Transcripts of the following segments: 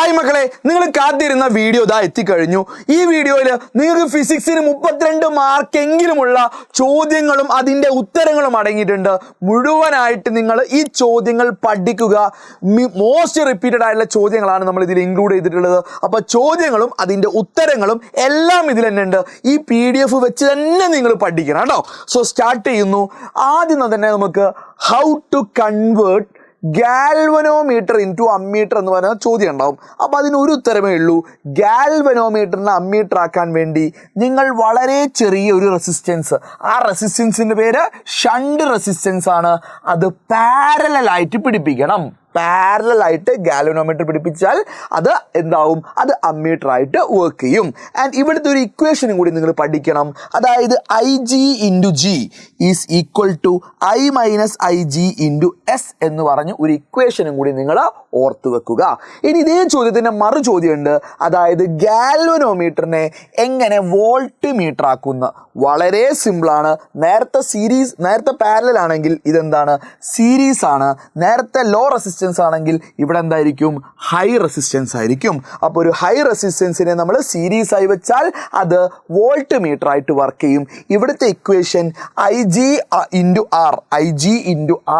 Hi മക്കളെ, നിങ്ങൾ കാത്തിരുന്ന വീഡിയോ ഇതാ എത്തിക്കഴിഞ്ഞു. ഈ വീഡിയോയിൽ നിങ്ങൾക്ക് ഫിസിക്സിന് 32 മാർക്കെങ്കിലുമുള്ള ചോദ്യങ്ങളും അതിൻ്റെ ഉത്തരങ്ങളും അടങ്ങിയിട്ടുണ്ട്. മുഴുവനായിട്ട് നിങ്ങൾ ഈ ചോദ്യങ്ങൾ പഠിക്കുക. മോസ്റ്റ് റിപ്പീറ്റഡ് ആയിട്ടുള്ള ചോദ്യങ്ങളാണ് നമ്മൾ ഇതിൽ ഇൻക്ലൂഡ് ചെയ്തിട്ടുള്ളത്. അപ്പോൾ ചോദ്യങ്ങളും അതിൻ്റെ ഉത്തരങ്ങളും എല്ലാം ഇതിൽ തന്നെ ഉണ്ട്. ഈ PDF വെച്ച് തന്നെ നിങ്ങൾ പഠിക്കണം കേട്ടോ. സോ സ്റ്റാർട്ട് ചെയ്യുന്നു. ആദ്യം തന്നെ നമുക്ക് how to convert galvanometer into ammeter എന്ന് പറയുന്ന ചോദ്യം ഉണ്ടാവും. അപ്പോൾ അതിനൊരു ഉത്തരമേ ഉള്ളൂ. ഗാൽവനോമീറ്ററിനെ അമ്മീറ്റർ ആക്കാൻ വേണ്ടി നിങ്ങൾ വളരെ ചെറിയ ഒരു റെസിസ്റ്റൻസ്, ആ റെസിസ്റ്റൻസിൻ്റെ പേര് ഷണ്ട് റെസിസ്റ്റൻസ് ആണ്, അത് പാരലായിട്ട് പിടിപ്പിക്കണം. പാരലായിട്ട് ഗാൽവനോമീറ്റർ പിടിപ്പിച്ചാൽ അത് എന്താവും, അത് അമ്മീറ്റർ ആയിട്ട് വർക്ക് ചെയ്യും. ആൻഡ് ഇവിടുത്തെ ഒരു ഇക്വേഷനും കൂടി നിങ്ങൾ പഠിക്കണം. അതായത് IG into G is equal to I minus IG into S എന്ന് പറഞ്ഞ് ഒരു ഇക്വേഷനും കൂടി നിങ്ങൾ ഓർത്ത് വെക്കുക. ഇനി ഇതേ ചോദ്യത്തിൻ്റെ മറു ചോദ്യമുണ്ട്. അതായത് ഗാൽവനോമീറ്ററിനെ എങ്ങനെ വോൾട്ട് മീറ്റർ ആക്കുന്ന. വളരെ സിമ്പിളാണ്. നേരത്തെ പാരലൽ ആണെങ്കിൽ ഇതെന്താണ്, സീരീസ് ആണ്. നേരത്തെ ലോ റെസിസ്റ്റൻസ് ആണെങ്കിൽ ഇവിടെ എന്തായിരിക്കും, ഹൈ റെസിസ്റ്റൻസ് ആയിരിക്കും. അപ്പോൾ ഒരു ഹൈ റെസിസ്റ്റൻസിനെ നമ്മൾ സീരീസ് ആയി വെച്ചാൽ അത് വോൾട്ട് മീറ്റർ ആയിട്ട് വർക്ക് ചെയ്യും. ഇവിടുത്തെ equation IG into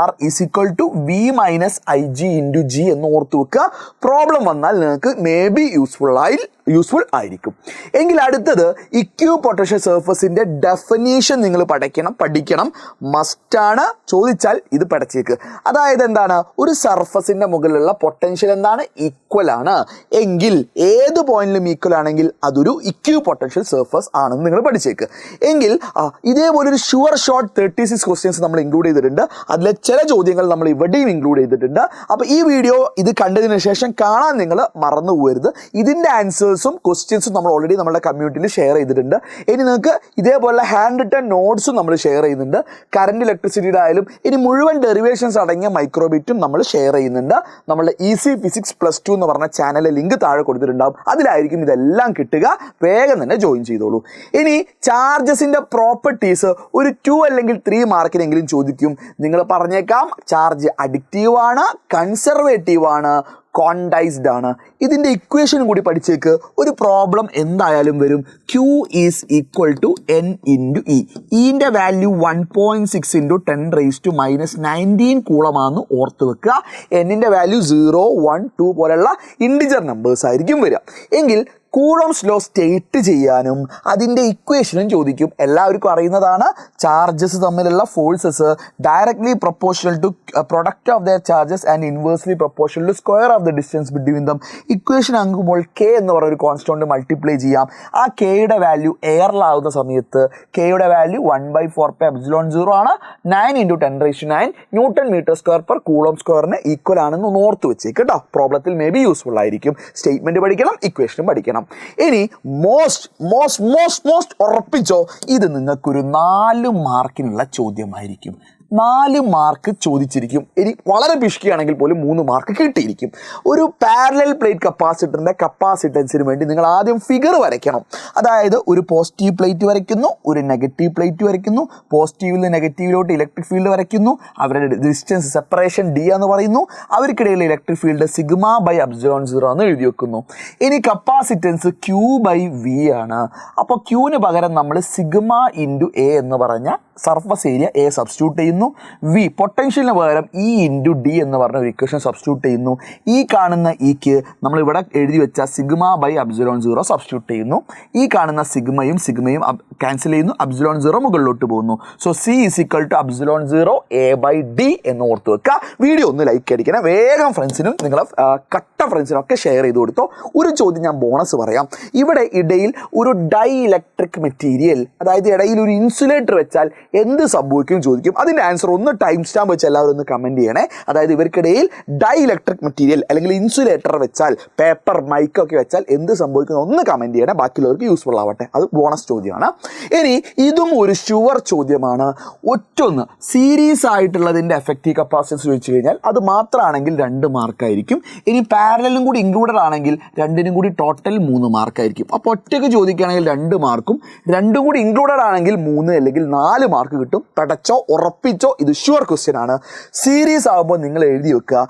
R is equal to V minus IG into G എന്ന് ഓർത്ത് വെക്കുക. പ്രോബ്ലം വന്നാൽ നിങ്ങൾക്ക് മേ ബി യൂസ്ഫുൾ ആയിരിക്കും. എങ്കിൽ അടുത്തത് ഇക്യു പൊട്ടൻഷ്യൽ സർഫസിൻ്റെ ഡെഫിനീഷൻ നിങ്ങൾ പഠിക്കണം. മസ്റ്റാണ്. ചോദിച്ചാൽ ഇത് പഠിച്ചേക്ക്. അതായത് എന്താണ്, ഒരു സർഫസിൻ്റെ മുകളിലുള്ള പൊട്ടൻഷ്യൽ എന്താണ്, ഈക്വൽ ആണ്. എങ്കിൽ ഏത് പോയിന്റിലും ഈക്വൽ ആണെങ്കിൽ അതൊരു ഇക്യു പൊട്ടൻഷ്യൽ സർഫസ് ആണെന്ന് നിങ്ങൾ പഠിച്ചേക്ക്. എങ്കിൽ ഇതേപോലെ ഒരു ഷുവർ ഷോർട്ട് 36 ക്വസ്റ്റ്യൻസ് നമ്മൾ ഇൻക്ലൂഡ് ചെയ്തിട്ടുണ്ട്. അതിലെ ചില ചോദ്യങ്ങൾ നമ്മൾ ഇവിടെയും ഇൻക്ലൂഡ് ചെയ്തിട്ടുണ്ട്. അപ്പോൾ ഈ വീഡിയോ ഇത് കണ്ടതിന് ശേഷം കാണാൻ നിങ്ങൾ മറന്നു പോകരുത്. ഇതിൻ്റെ ആൻസേഴ്സും ക്വസ്റ്റ്യൻസും നമ്മൾ ഓൾറെഡി നമ്മുടെ കമ്മ്യൂണിറ്റിയിൽ ഷെയർ ചെയ്തിട്ടുണ്ട്. ഇനി നിങ്ങൾക്ക് ഇതേപോലെ ഹാൻഡ് റിട്ടൺ നോട്ട്സും നമ്മൾ ഷെയർ ചെയ്യുന്നുണ്ട്. കറണ്ട് ഇലക്ട്രിസിറ്റിയുടെ ആയാലും ഇനി മുഴുവൻ ഡെറിവേഷൻസ് അടങ്ങിയ മൈക്രോബിറ്റും നമ്മൾ ഷെയർ ചെയ്യുന്നുണ്ട്. നമ്മളുടെ ഈസി ഫിസിക്സ് +2 എന്ന് പറഞ്ഞ ചാനലിലെ ലിങ്ക് താഴെ കൊടുത്തിട്ടുണ്ടാവും. അതിലായിരിക്കും ഇതെല്ലാം കിട്ടുക. വേഗം തന്നെ ജോയിൻ ചെയ്തോളൂ. ഇനി ചാർജസിൻ്റെ പ്രോപ്പർട്ടീസ് ഒരു 2 അല്ലെങ്കിൽ 3 മാർക്കിനെങ്കിലും ചോദിക്കും. നിങ്ങൾ പറഞ്ഞേക്കാം, ചാർജ് അഡിക്റ്റീവ് ആണ്, കൺസർവേറ്റീവ് ആണ്, ക്വാണ്ടൈസ്ഡ് ആണ്. ഇതിൻ്റെ ഇക്വേഷനും കൂടി പഠിച്ചേക്ക്. ഒരു പ്രോബ്ലം എന്തായാലും വരും. Q is equal to N into E. ഈൻ്റെ വാല്യൂ 1.6 ഇൻറ്റു 10⁻⁻19 കൂളമാണെന്ന് ഓർത്ത് വെക്കുക. എന്നിൻ്റെ വാല്യൂ 0, 1, 2 പോലെയുള്ള ഇൻഡിജർ നമ്പേഴ്സ് ആയിരിക്കും വരിക. എങ്കിൽ കൂളോംസ് ലോ സ്റ്റേറ്റ് ചെയ്യാനും അതിൻ്റെ ഇക്വേഷനും ചോദിക്കും. എല്ലാവർക്കും അറിയുന്നതാണ്, ചാർജസ് തമ്മിലുള്ള forces directly proportional to product of their charges and inversely proportional to square of the distance between them. Equation ആകുമ്പോൾ K എന്ന് പറയുന്ന ഒരു കോൺസ്റ്റന്റ് മൾട്ടിപ്ലൈ ചെയ്യാം. ആ Kയുടെ വാല്യൂ എയറിലാവുന്ന സമയത്ത് Kയുടെ വാല്യൂ 1/4πε0 ആണ്. 9 × 10⁹ newton metre square per coulomb സ്ക്വയറിന് ഈക്വൽ ആണെന്ന് ഓർത്ത് വെച്ചേക്ക് കേട്ടോ. പ്രോബ്ലത്തിൽ മേ ബി യൂസ്ഫുൾ ആയിരിക്കും. സ്റ്റേറ്റ്മെന്റ് പഠിക്കണം, ഇക്വേഷനും പഠിക്കണം. ഇനി മോസ്റ്റ് ഉറപ്പിച്ചോ, ഇത് നിങ്ങൾക്കൊരു 4 മാർക്കിനുള്ള ചോദ്യമായിരിക്കും. 4 മാർക്ക് ചോദിച്ചിരിക്കും. ഇനി വളരെ പിശുക്കിയാണെങ്കിൽ പോലും 3 മാർക്ക് കിട്ടിയിരിക്കും. ഒരു പാരലൽ പ്ലേറ്റ് കപ്പാസിറ്ററിൻ്റെ കപ്പാസിറ്റൻസിന് വേണ്ടി നിങ്ങൾ ആദ്യം ഫിഗർ വരയ്ക്കണം. അതായത് ഒരു പോസിറ്റീവ് പ്ലേറ്റ് വരയ്ക്കുന്നു, ഒരു നെഗറ്റീവ് പ്ലേറ്റ് വരയ്ക്കുന്നു, പോസിറ്റീവിൽ നിന്ന് നെഗറ്റീവിലോട്ട് ഇലക്ട്രിക് ഫീൽഡ് വരയ്ക്കുന്നു, അവരുടെ ഡിസ്റ്റൻസ് സെപ്പറേഷൻ D എന്ന് പറയുന്നു, അവർക്കിടയിലെ ഇലക്ട്രിക് ഫീൽഡ് σ/ε0 എന്ന് എഴുതി വെക്കുന്നു. ഇനി കപ്പാസിറ്റൻസ് Q/V ആണ്. അപ്പോൾ Qന് പകരം നമ്മൾ σ × A എന്ന് പറഞ്ഞ സർഫസ് ഏരിയ A സബ്സ്റ്റിറ്റ്യൂട്ട് ചെയ്യുന്നു. V പൊട്ടൻഷ്യലിന് പകരം E × D എന്ന് പറഞ്ഞ ഒരു ഇക്വേഷൻ സബ്സ്റ്റിറ്റ്യൂട്ട് ചെയ്യുന്നു. ഈ കാണുന്ന Eക്ക് നമ്മൾ ഇവിടെ എഴുതി വെച്ച σ/ε0 സബ്സ്റ്റിറ്റ്യൂട്ട് ചെയ്യുന്നു. ഈ കാണുന്ന സിഗ്മയും ക്യാൻസൽ ചെയ്യുന്നു, ε0 മുകളിലോട്ട് പോകുന്നു. So C is equal to ε0 A/D എന്ന് ഓർത്ത് വെക്കുക. വീഡിയോ ഒന്ന് ലൈക്ക് അടിക്കണം. വേഗം ഫ്രണ്ട്സിനും നിങ്ങളെ കട്ട ഫ്രണ്ട്സിനും ഒക്കെ ഷെയർ ചെയ്ത് കൊടുത്തോ. ഒരു ചോദ്യം ഞാൻ ബോണസ് പറയാം. ഇവിടെ ഇടയിൽ ഒരു ഡൈ ഇലക്ട്രിക് മെറ്റീരിയൽ, അതായത് ഇടയിൽ ഒരു ഇൻസുലേറ്റർ വെച്ചാൽ എന്ത് സംഭവിക്കും ചോദിക്കും. അതിൻ്റെ ആൻസർ ഒന്ന് ടൈം സ്റ്റാമ്പ് വെച്ച് എല്ലാവരും ഒന്ന് കമൻറ്റ് ചെയ്യണേ. അതായത് ഇവർക്കിടയിൽ ഡൈ ഇലക്ട്രിക് മെറ്റീരിയൽ അല്ലെങ്കിൽ ഇൻസുലേറ്റർ വെച്ചാൽ, പേപ്പർ മൈക്കൊക്കെ വെച്ചാൽ എന്ത് സംഭവിക്കുന്നു ഒന്ന് കമൻറ്റ് ചെയ്യണേ. ബാക്കിയുള്ളവർക്ക് യൂസ്ഫുൾ ആവട്ടെ. അത് ബോണസ് ചോദ്യമാണ്. ഇനി ഇതും ഒരു ഷുവർ ചോദ്യമാണ്. ഒറ്റൊന്ന് സീരീസ് ആയിട്ടുള്ളതിൻ്റെ എഫക്റ്റീവ് കപ്പാസിറ്റൻസ് ചോദിച്ചു കഴിഞ്ഞാൽ അത് മാത്രമാണെങ്കിൽ 2 മാർക്കായിരിക്കും. ഇനി പാരലലും കൂടി ഇൻക്ലൂഡഡ് ആണെങ്കിൽ രണ്ടിനും കൂടി ടോട്ടൽ 3 മാർക്കായിരിക്കും. അപ്പോൾ ഒറ്റയ്ക്ക് ചോദിക്കുകയാണെങ്കിൽ 2 മാർക്കും, രണ്ടും കൂടി ഇൻക്ലൂഡഡ് ആണെങ്കിൽ 3 അല്ലെങ്കിൽ 4 മാർക്ക് കിട്ടും. പഠിച്ചോ, ഉറപ്പിച്ചോ, ഇത് ഷുവർ ക്വസ്റ്റ്യൻ ആണ്. സീരീസ് ആകുമ്പോൾ നിങ്ങൾ എഴുതി വെക്കുക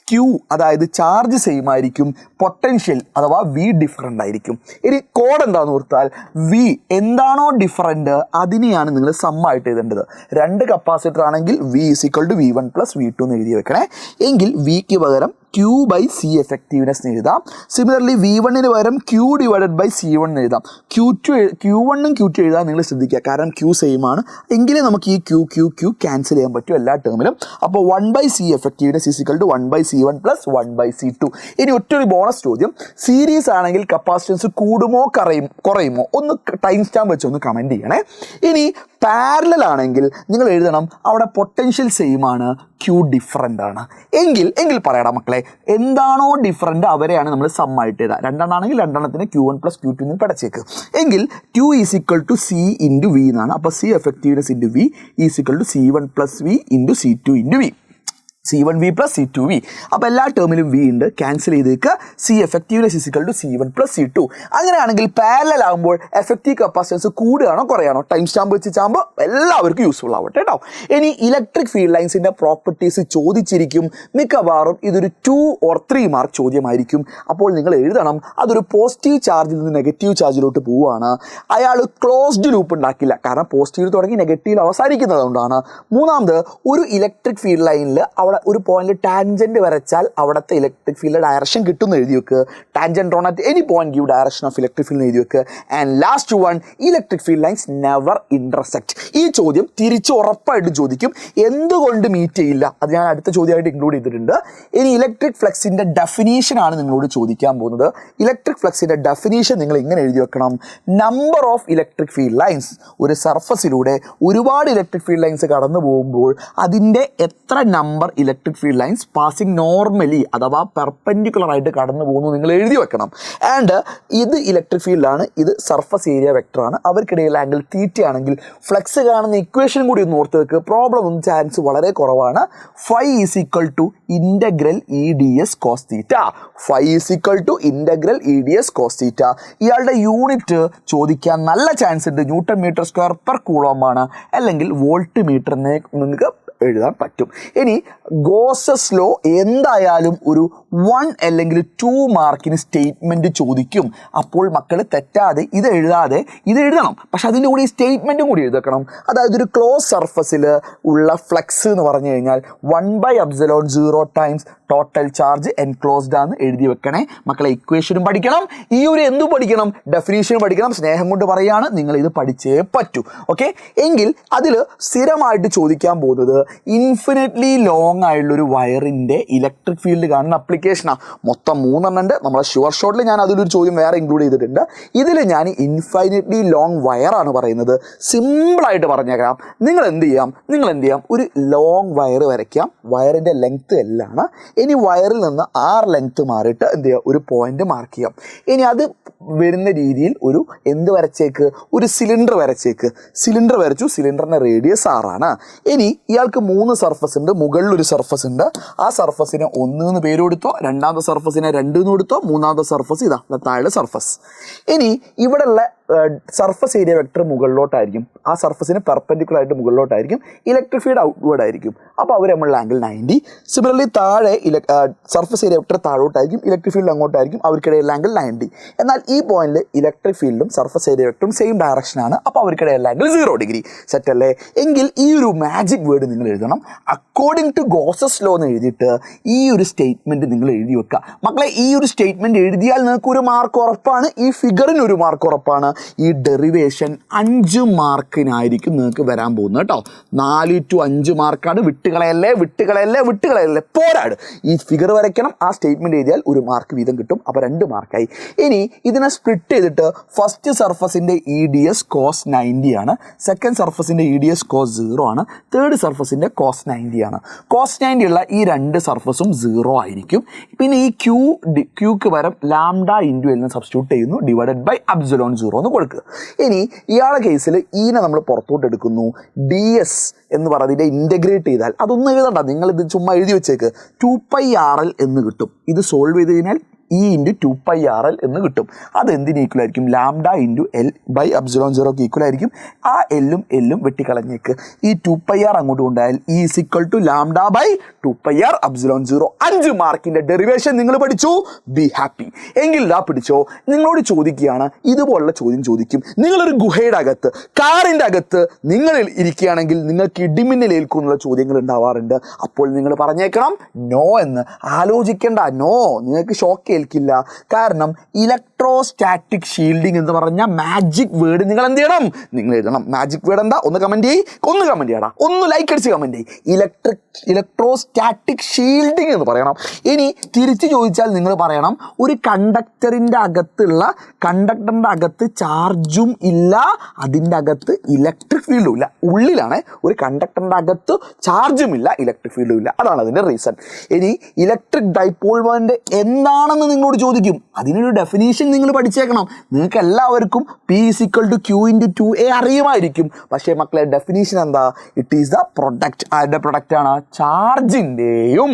ക്യൂ അതായത് ചാർജ് സെയിം ആയിരിക്കും, പൊട്ടൻഷ്യൽ അഥവാ വി ഡിഫറൻ്റ് ആയിരിക്കും. ഇനി കോഡ് എന്താണെന്ന് ഓർത്താൽ വി എന്താണോ ഡിഫറൻറ്റ് അതിനെയാണ് നിങ്ങൾ സമ്മായിട്ട് എഴുതേണ്ടത്. രണ്ട് കപ്പാസിറ്റർ ആണെങ്കിൽ വി = V1 + V2 എന്ന് എഴുതി വെക്കണേ. എങ്കിൽ വിക്ക് പകരം Q/C എഫക്റ്റീവ്നെസ് എഴുതാം. സിമിലർലി V1ന് പകരം Q/C1 എന്ന് എഴുതാം. Q1ഉം Q2 എഴുതാൻ നിങ്ങൾ ശ്രദ്ധിക്കുക, കാരണം Q സെയിം ആണ്. എങ്കിലേ നമുക്ക് ഈ Q ക്യാൻസൽ ചെയ്യാൻ പറ്റും എല്ലാ ടേമിലും. അപ്പോൾ 1/C എഫക്റ്റീവ്നെസ് = 1/C1 + 1/C2. ഇനി ഒറ്റൊരു ബോണസ് ചോദ്യം, സീരീസ് ആണെങ്കിൽ കപ്പാസിറ്റൻസ് കൂടുമോ കുറയുമോ ഒന്ന് ടൈം സ്റ്റാമ്പ് വെച്ച് ഒന്ന് കമൻറ്റ് ചെയ്യണേ. ഇനി പാരലൽ ആണെങ്കിൽ നിങ്ങൾ എഴുതണം അവിടെ പൊട്ടൻഷ്യൽ സെയിം ആണ്, Q ഡിഫറൻ്റ് ആണ്. എങ്കിൽ പറയണം മക്കളെ, എന്താണോ ഡിഫറൻറ്റ് അവരെയാണ് നമ്മൾ സമ്മായിട്ട് എഴുതുക. രണ്ടെണ്ണാണെങ്കിൽ രണ്ടെണ്ണത്തിന് Q1 + Q2 എന്ന് പഠിച്ചേക്ക്. എങ്കിൽ Q = C × V എന്നാണ്. അപ്പോൾ C effectiveness × V = C1 + V × C2 × V. C1V + C2V. അപ്പോൾ എല്ലാ ടേമിലും V ഉണ്ട്, ക്യാൻസൽ ചെയ്തേക്കുക. C effectiveness = C1 + C2. അങ്ങനെയാണെങ്കിൽ പാരലൽ ആകുമ്പോൾ എഫക്റ്റീവ് കപ്പാസിറ്റൻസ് കൂടുകയാണോ കുറയാണോ ടൈം സ്റ്റാമ്പ് വെച്ച് ചാമ്പ് എല്ലാവർക്കും യൂസ്ഫുൾ ആവട്ടെ കേട്ടോ. ഇനി ഇലക്ട്രിക് ഫീൽഡ് ലൈൻസിൻ്റെ പ്രോപ്പർട്ടീസ് ചോദിച്ചിരിക്കും. മിക്കവാറും ഇതൊരു 2 or 3 മാർക്ക് ചോദ്യമായിരിക്കും. അപ്പോൾ നിങ്ങൾ എഴുതണം അതൊരു പോസിറ്റീവ് ചാർജിൽ നിന്ന് നെഗറ്റീവ് ചാർജിലോട്ട് പോവുകയാണ്. അയാൾ ക്ലോസ്ഡ് ലൂപ്പ് ഉണ്ടാക്കില്ല, കാരണം പോസിറ്റീവ് തുടങ്ങി നെഗറ്റീവിൽ അവസാനിക്കുന്നത് കൊണ്ടാണ്. മൂന്നാമത് ഒരു ഇലക്ട്രിക് ഫീൽഡ് ലൈനിൽ അവിടെ ഒരു പോയിന്റിൽ ടാൻജന്റ് വരച്ചാൽ അവിടുത്തെ ഇലക്ട്രിക് ഫീൽഡ് ഡയറക്ഷൻ കിട്ടുമെന്ന് എഴുതി വെക്കുക. Tangent on at any point give direction of electric field എഴുതി വെക്കുക. And last one, electric field lines never intersect. ഈ ചോദ്യം തിരിച്ച് ഉറപ്പായിട്ടും ചോദിക്കും. എന്തുകൊണ്ട് മീറ്റ് ചെയ്യില്ല അത് ഞാൻ അടുത്ത ചോദ്യമായിട്ട് ഇൻക്ലൂഡ് ചെയ്തിട്ടുണ്ട്. ഇനി ഇലക്ട്രിക് ഫ്ലക്സിന്റെ ഡെഫിനീഷൻ ആണ് നിങ്ങളോട് ചോദിക്കാൻ പോകുന്നത്. ഇലക്ട്രിക് ഫ്ലക്സിന്റെ ഡെഫിനീഷൻ നിങ്ങൾ ഇങ്ങനെ എഴുതി വെക്കണം: number of electric field lines. ഒരു സർഫസിലൂടെ ഒരുപാട് ഇലക്ട്രിക് ഫീൽഡ് ലൈൻസ് കടന്നു പോകുമ്പോൾ അതിൻ്റെ എത്ര number electric field lines passing normally അഥവാ പെർപെൻഡിക്കുലർ ആയിട്ട് കടന്നു പോകുന്നു നിങ്ങൾ എഴുതി വെക്കണം. ആൻഡ് ഇത് ഇലക്ട്രിക് ഫീൽഡാണ്, ഇത് സർഫസ് ഏരിയ വെക്ടറാണ്. അവർക്കിടയിൽ ആംഗിൾ തീറ്റ ആണെങ്കിൽ ഫ്ലക്സ് കാണുന്ന ഇക്വേഷൻ കൂടി ഒന്ന് ഓർത്ത് വെക്കുക. പ്രോബ്ലം ഒന്നും ചാൻസ് വളരെ കുറവാണ്. Phi = integral EDS cos θ. Phi = integral EDS cos θ. ഇയാളുടെ യൂണിറ്റ് ചോദിക്കാൻ നല്ല ചാൻസ് ഉണ്ട്. Nm²/Coulomb ആണ്, അല്ലെങ്കിൽ വോൾട്ട് മീറ്ററിനെ നിങ്ങൾക്ക് എഴുതാൻ പറ്റും. ഇനി ഗോസസ് ലോ എന്തായാലും ഒരു 1 അല്ലെങ്കിൽ 2 മാർക്കിന് സ്റ്റേറ്റ്മെൻറ്റ് ചോദിക്കും. അപ്പോൾ മക്കൾ തെറ്റാതെ ഇത് എഴുതണം, പക്ഷെ അതിൻ്റെ കൂടി സ്റ്റേറ്റ്മെൻറ്റും കൂടി എഴുതണം. അതായത് ഒരു ക്ലോസ് സർഫസിൽ ഉള്ള ഫ്ലക്സ് എന്ന് പറഞ്ഞു കഴിഞ്ഞാൽ 1/ε0 ടൈംസ് ടോട്ടൽ ചാർജ് എൻക്ലോസ്ഡ് ആണ് എഴുതി വെക്കണേ. മക്കളെ ഇക്വേഷനും പഠിക്കണം, ഈ ഒരു എന്തും പഠിക്കണം, ഡെഫിനീഷനും പഠിക്കണം. സ്നേഹം കൊണ്ട് പറയുകയാണ്, നിങ്ങൾ ഇത് പഠിച്ചേ പറ്റൂ. ഓക്കെ, എങ്കിൽ അതിൽ സ്ഥിരമായിട്ട് ചോദിക്കാൻ പോകുന്നത് ഇൻഫിനിറ്റ്ലി ലോങ് ആയിട്ടുള്ളൊരു വയറിൻ്റെ ഇലക്ട്രിക് ഫീൽഡ് കാണുന്ന അപ്ലിക്കേഷനാണ്. മൊത്തം 3 ഉണ്ട്. നമ്മളെ ഷുവർ ഷോട്ടിൽ ഞാൻ അതിലൊരു ചോദ്യം വേറെ ഇൻക്ലൂഡ് ചെയ്തിട്ടുണ്ട്. ഇതിൽ ഞാൻ ഇൻഫിനിറ്റ്ലി ലോങ് വയറാണ് പറയുന്നത്. സിമ്പിളായിട്ട് പറഞ്ഞേക്കാം. നിങ്ങൾ എന്ത് ചെയ്യാം, ഒരു ലോങ് വയർ വരയ്ക്കാം. വയറിൻ്റെ ലെങ്ത്ത് എല്ലാണ്. ഇനി വയറിൽ നിന്ന് 6 ലെങ്ത്ത് മാറിയിട്ട് എന്ത് ചെയ്യുക, ഒരു പോയിന്റ് മാർക്ക് ചെയ്യാം. ഇനി അത് വരുന്ന രീതിയിൽ ഒരു എന്ത് വരച്ചേക്ക്, ഒരു സിലിണ്ടർ വരച്ചേക്ക്. സിലിണ്ടർ വരച്ചു, സിലിണ്ടറിൻ്റെ റേഡിയസ് 6 ആണ്. ഇനി ഇയാൾക്ക് 3 സർഫസ് ഉണ്ട്. മുകളിലൊരു സർഫസ് ഉണ്ട്. ആ സർഫസിന് 1 എന്ന് പേര് കൊടുത്തോ, രണ്ടാമത്തെ സർഫസിനെ 2 എന്ന് കൊടുത്തോ, മൂന്നാമത്തെ സർഫസ് ഇതാ താഴെ സർഫസ്. ഇനി ഇവിടെയുള്ള സർഫസ് ഏരിയ വെക്ടർ മുകളിലോട്ടായിരിക്കും. ആ സർഫസിന് പെർപെൻഡിക്കുലർ ആയിട്ട് മുകളിലോട്ടായിരിക്കും. ഇലക്ട്രിക് ഫീൽഡ് ഔട്ട്വേർഡ് ആയിരിക്കും. അപ്പോൾ അവർ തമ്മിലുള്ള ആംഗിൾ 90. സിമിലർലി താഴെ സർഫസ് ഏരിയ വെക്ടർ താഴോട്ടായിരിക്കും, ഇലക്ട്രിക് ഫീൽഡ് അങ്ങോട്ടായിരിക്കും. അവർക്കിടയിലുള്ള ആംഗിൾ 90. എന്നാൽ ഈ പോയിന്റിൽ ഇലക്ട്രിക് ഫീൽഡും സർഫസ് ഏരിയ വെക്ടറും സെയിം ഡയറക്ഷനാണ്. അപ്പോൾ അവർക്കിടയിലുള്ള ആംഗിൾ 0 ഡിഗ്രി. സെറ്റ് അല്ലേ? എങ്കിൽ ഈ ഒരു മാജിക് വേർഡ് നിങ്ങൾ എഴുതണം. അക്കോർഡിംഗ് ടു ഗോസസ് ലോ എന്ന് എഴുതിയിട്ട് ഈ ഒരു സ്റ്റേറ്റ്മെൻറ്റ് നിങ്ങൾ എഴുതി വെക്കുക. മക്കളെ, ഈ ഒരു സ്റ്റേറ്റ്മെൻറ്റ് എഴുതിയാൽ നിങ്ങൾക്ക് ഒരു മാർക്ക് ഉറപ്പാണ്. ഈ ഫിഗറിന് ഒരു മാർക്ക് ഉറപ്പാണ്. ഈ ഡെറിവേഷൻ 5 മാർക്കിനായിരിക്കും നിങ്ങൾക്ക് വരാൻ പോകുന്നത് കേട്ടോ. 4 to 5 മാർക്കാണ്. വിട്ടുകളയല്ലേ പോരാട്. ഈ ഫിഗർ വരയ്ക്കണം, ആ സ്റ്റേറ്റ്മെൻറ്റ് എഴുതിയാൽ ഒരു മാർക്ക് വീതം കിട്ടും. അപ്പോൾ 2 മാർക്കായി. ഇനി ഇതിനെ സ്പ്ലിറ്റ് ചെയ്തിട്ട് ഫസ്റ്റ് സർഫസിൻ്റെ EDS cos 90 ആണ്, സെക്കൻഡ് സർഫസിൻ്റെ EDS cos 0 ആണ്, തേർഡ് സർഫസിൻ്റെ cos 90 ആണ്. cos 90 ഉള്ള ഈ 2 സർഫസും 0 ആയിരിക്കും. പിന്നെ ഈ ക്യൂക്ക് പകരം ലാംഡ ഇൻറ്റു എന്ന് സബ്സ്റ്റിറ്റ്യൂട്ട് ചെയ്യുന്നു, /ε0 എന്ന് കൊടുക്കുക. ഇനി ഇയാളുടെ കേസിൽ ഈനെ നമ്മൾ പുറത്തോട്ട് എടുക്കുന്നു. DS എന്ന് പറയുന്നതിൻ്റെ ഇൻ്റഗ്രേറ്റ് ചെയ്താൽ അതൊന്നും എഴുതണ്ട, നിങ്ങളിത് ചുമ്മാ എഴുതി വെച്ചേക്ക്. 2πRL എന്ന് കിട്ടും. ഇത് സോൾവ് ചെയ്ത് കഴിഞ്ഞാൽ ഇ ഇൻറ്റു 2πRL എന്ന് കിട്ടും. അത് എന്തിന് ഈക്വൽ ആയിരിക്കും? Lambda into L by epsilon 0 equal ആയിരിക്കും. ആ എല്ലും വെട്ടിക്കളഞ്ഞേക്ക്. ഈ 2πR അങ്ങോട്ട് കൊണ്ടായാൽ E is equal to lambda by 2πR epsilon 0. 5 മാർക്കിൻ്റെ ഡെറിവേഷൻ നിങ്ങൾ പഠിച്ചു. Be happy. എങ്കിൽ ഇതാ പിടിച്ചോ, നിങ്ങളോട് ചോദിക്കുകയാണ്, ഇതുപോലുള്ള ചോദ്യം ചോദിക്കും. നിങ്ങളൊരു ഗുഹയുടെ അകത്ത്, കാറിൻ്റെ അകത്ത് നിങ്ങൾ ഇരിക്കുകയാണെങ്കിൽ നിങ്ങൾക്ക് ഇടിമിന്നലേൽക്കുന്നുള്ള ചോദ്യങ്ങൾ ഉണ്ടാവാറുണ്ട്. അപ്പോൾ നിങ്ങൾ പറഞ്ഞേക്കണം നോ എന്ന്. ആലോചിക്കേണ്ട, നോ, നിങ്ങൾക്ക് ഷോക്ക് ഏൽക്കില്ല. കാരണം ഇലക്ട്രോസ്റ്റാറ്റിക് ഷീൽഡിംഗ് എന്ന് പറഞ്ഞ മാജിക് വേർഡ് നിങ്ങൾ എന്ത് ചെയ്യണം? നിങ്ങൾ എഴുതണം. മാജിക് വേർഡ് എന്താ? ഒന്ന് കമൻറ്റ് ചെയ്യടാ, ഒന്ന് ലൈക്ക് അടിച്ച് കമൻറ്റ് ചെയ്യ്. ഇലക്ട്രോസ്റ്റാറ്റിക് ഷീൽഡിംഗ് എന്ന് പറയണം. ഇനി തിരിച്ച് ചോദിച്ചാൽ നിങ്ങൾ പറയണം, ഒരു കണ്ടക്ടറിൻ്റെ അകത്ത് ചാർജും ഇല്ല, അതിൻ്റെ അകത്ത് ഇലക്ട്രിക് ഫീൽഡും ഇല്ല. ഉള്ളിലാണ് ഒരു കണ്ടക്ടറിൻ്റെ അകത്ത് ചാർജും ഇല്ല, ഇലക്ട്രിക് ഫീൽഡും ഇല്ല. അതാണ് അതിൻ്റെ റീസൺ. ഇനി ഇലക്ട്രിക് ഡൈപോൾ മൊമെന്റ് എന്താണെന്ന് നിങ്ങളോട് ചോദിക്കും. അതിനൊരു ഡെഫിനീഷൻ നിങ്ങൾ പഠിച്ചേക്കണം. നിങ്ങൾക്ക് എല്ലാവർക്കും P = Q × 2A അറിയുമായിരിക്കും. പക്ഷേ മക്കളെ, ഡെഫിനീഷൻ എന്താ? It is the product. ആരുടെ പ്രൊഡക്റ്റ് ആണ്? ചാർജിൻ്റെയും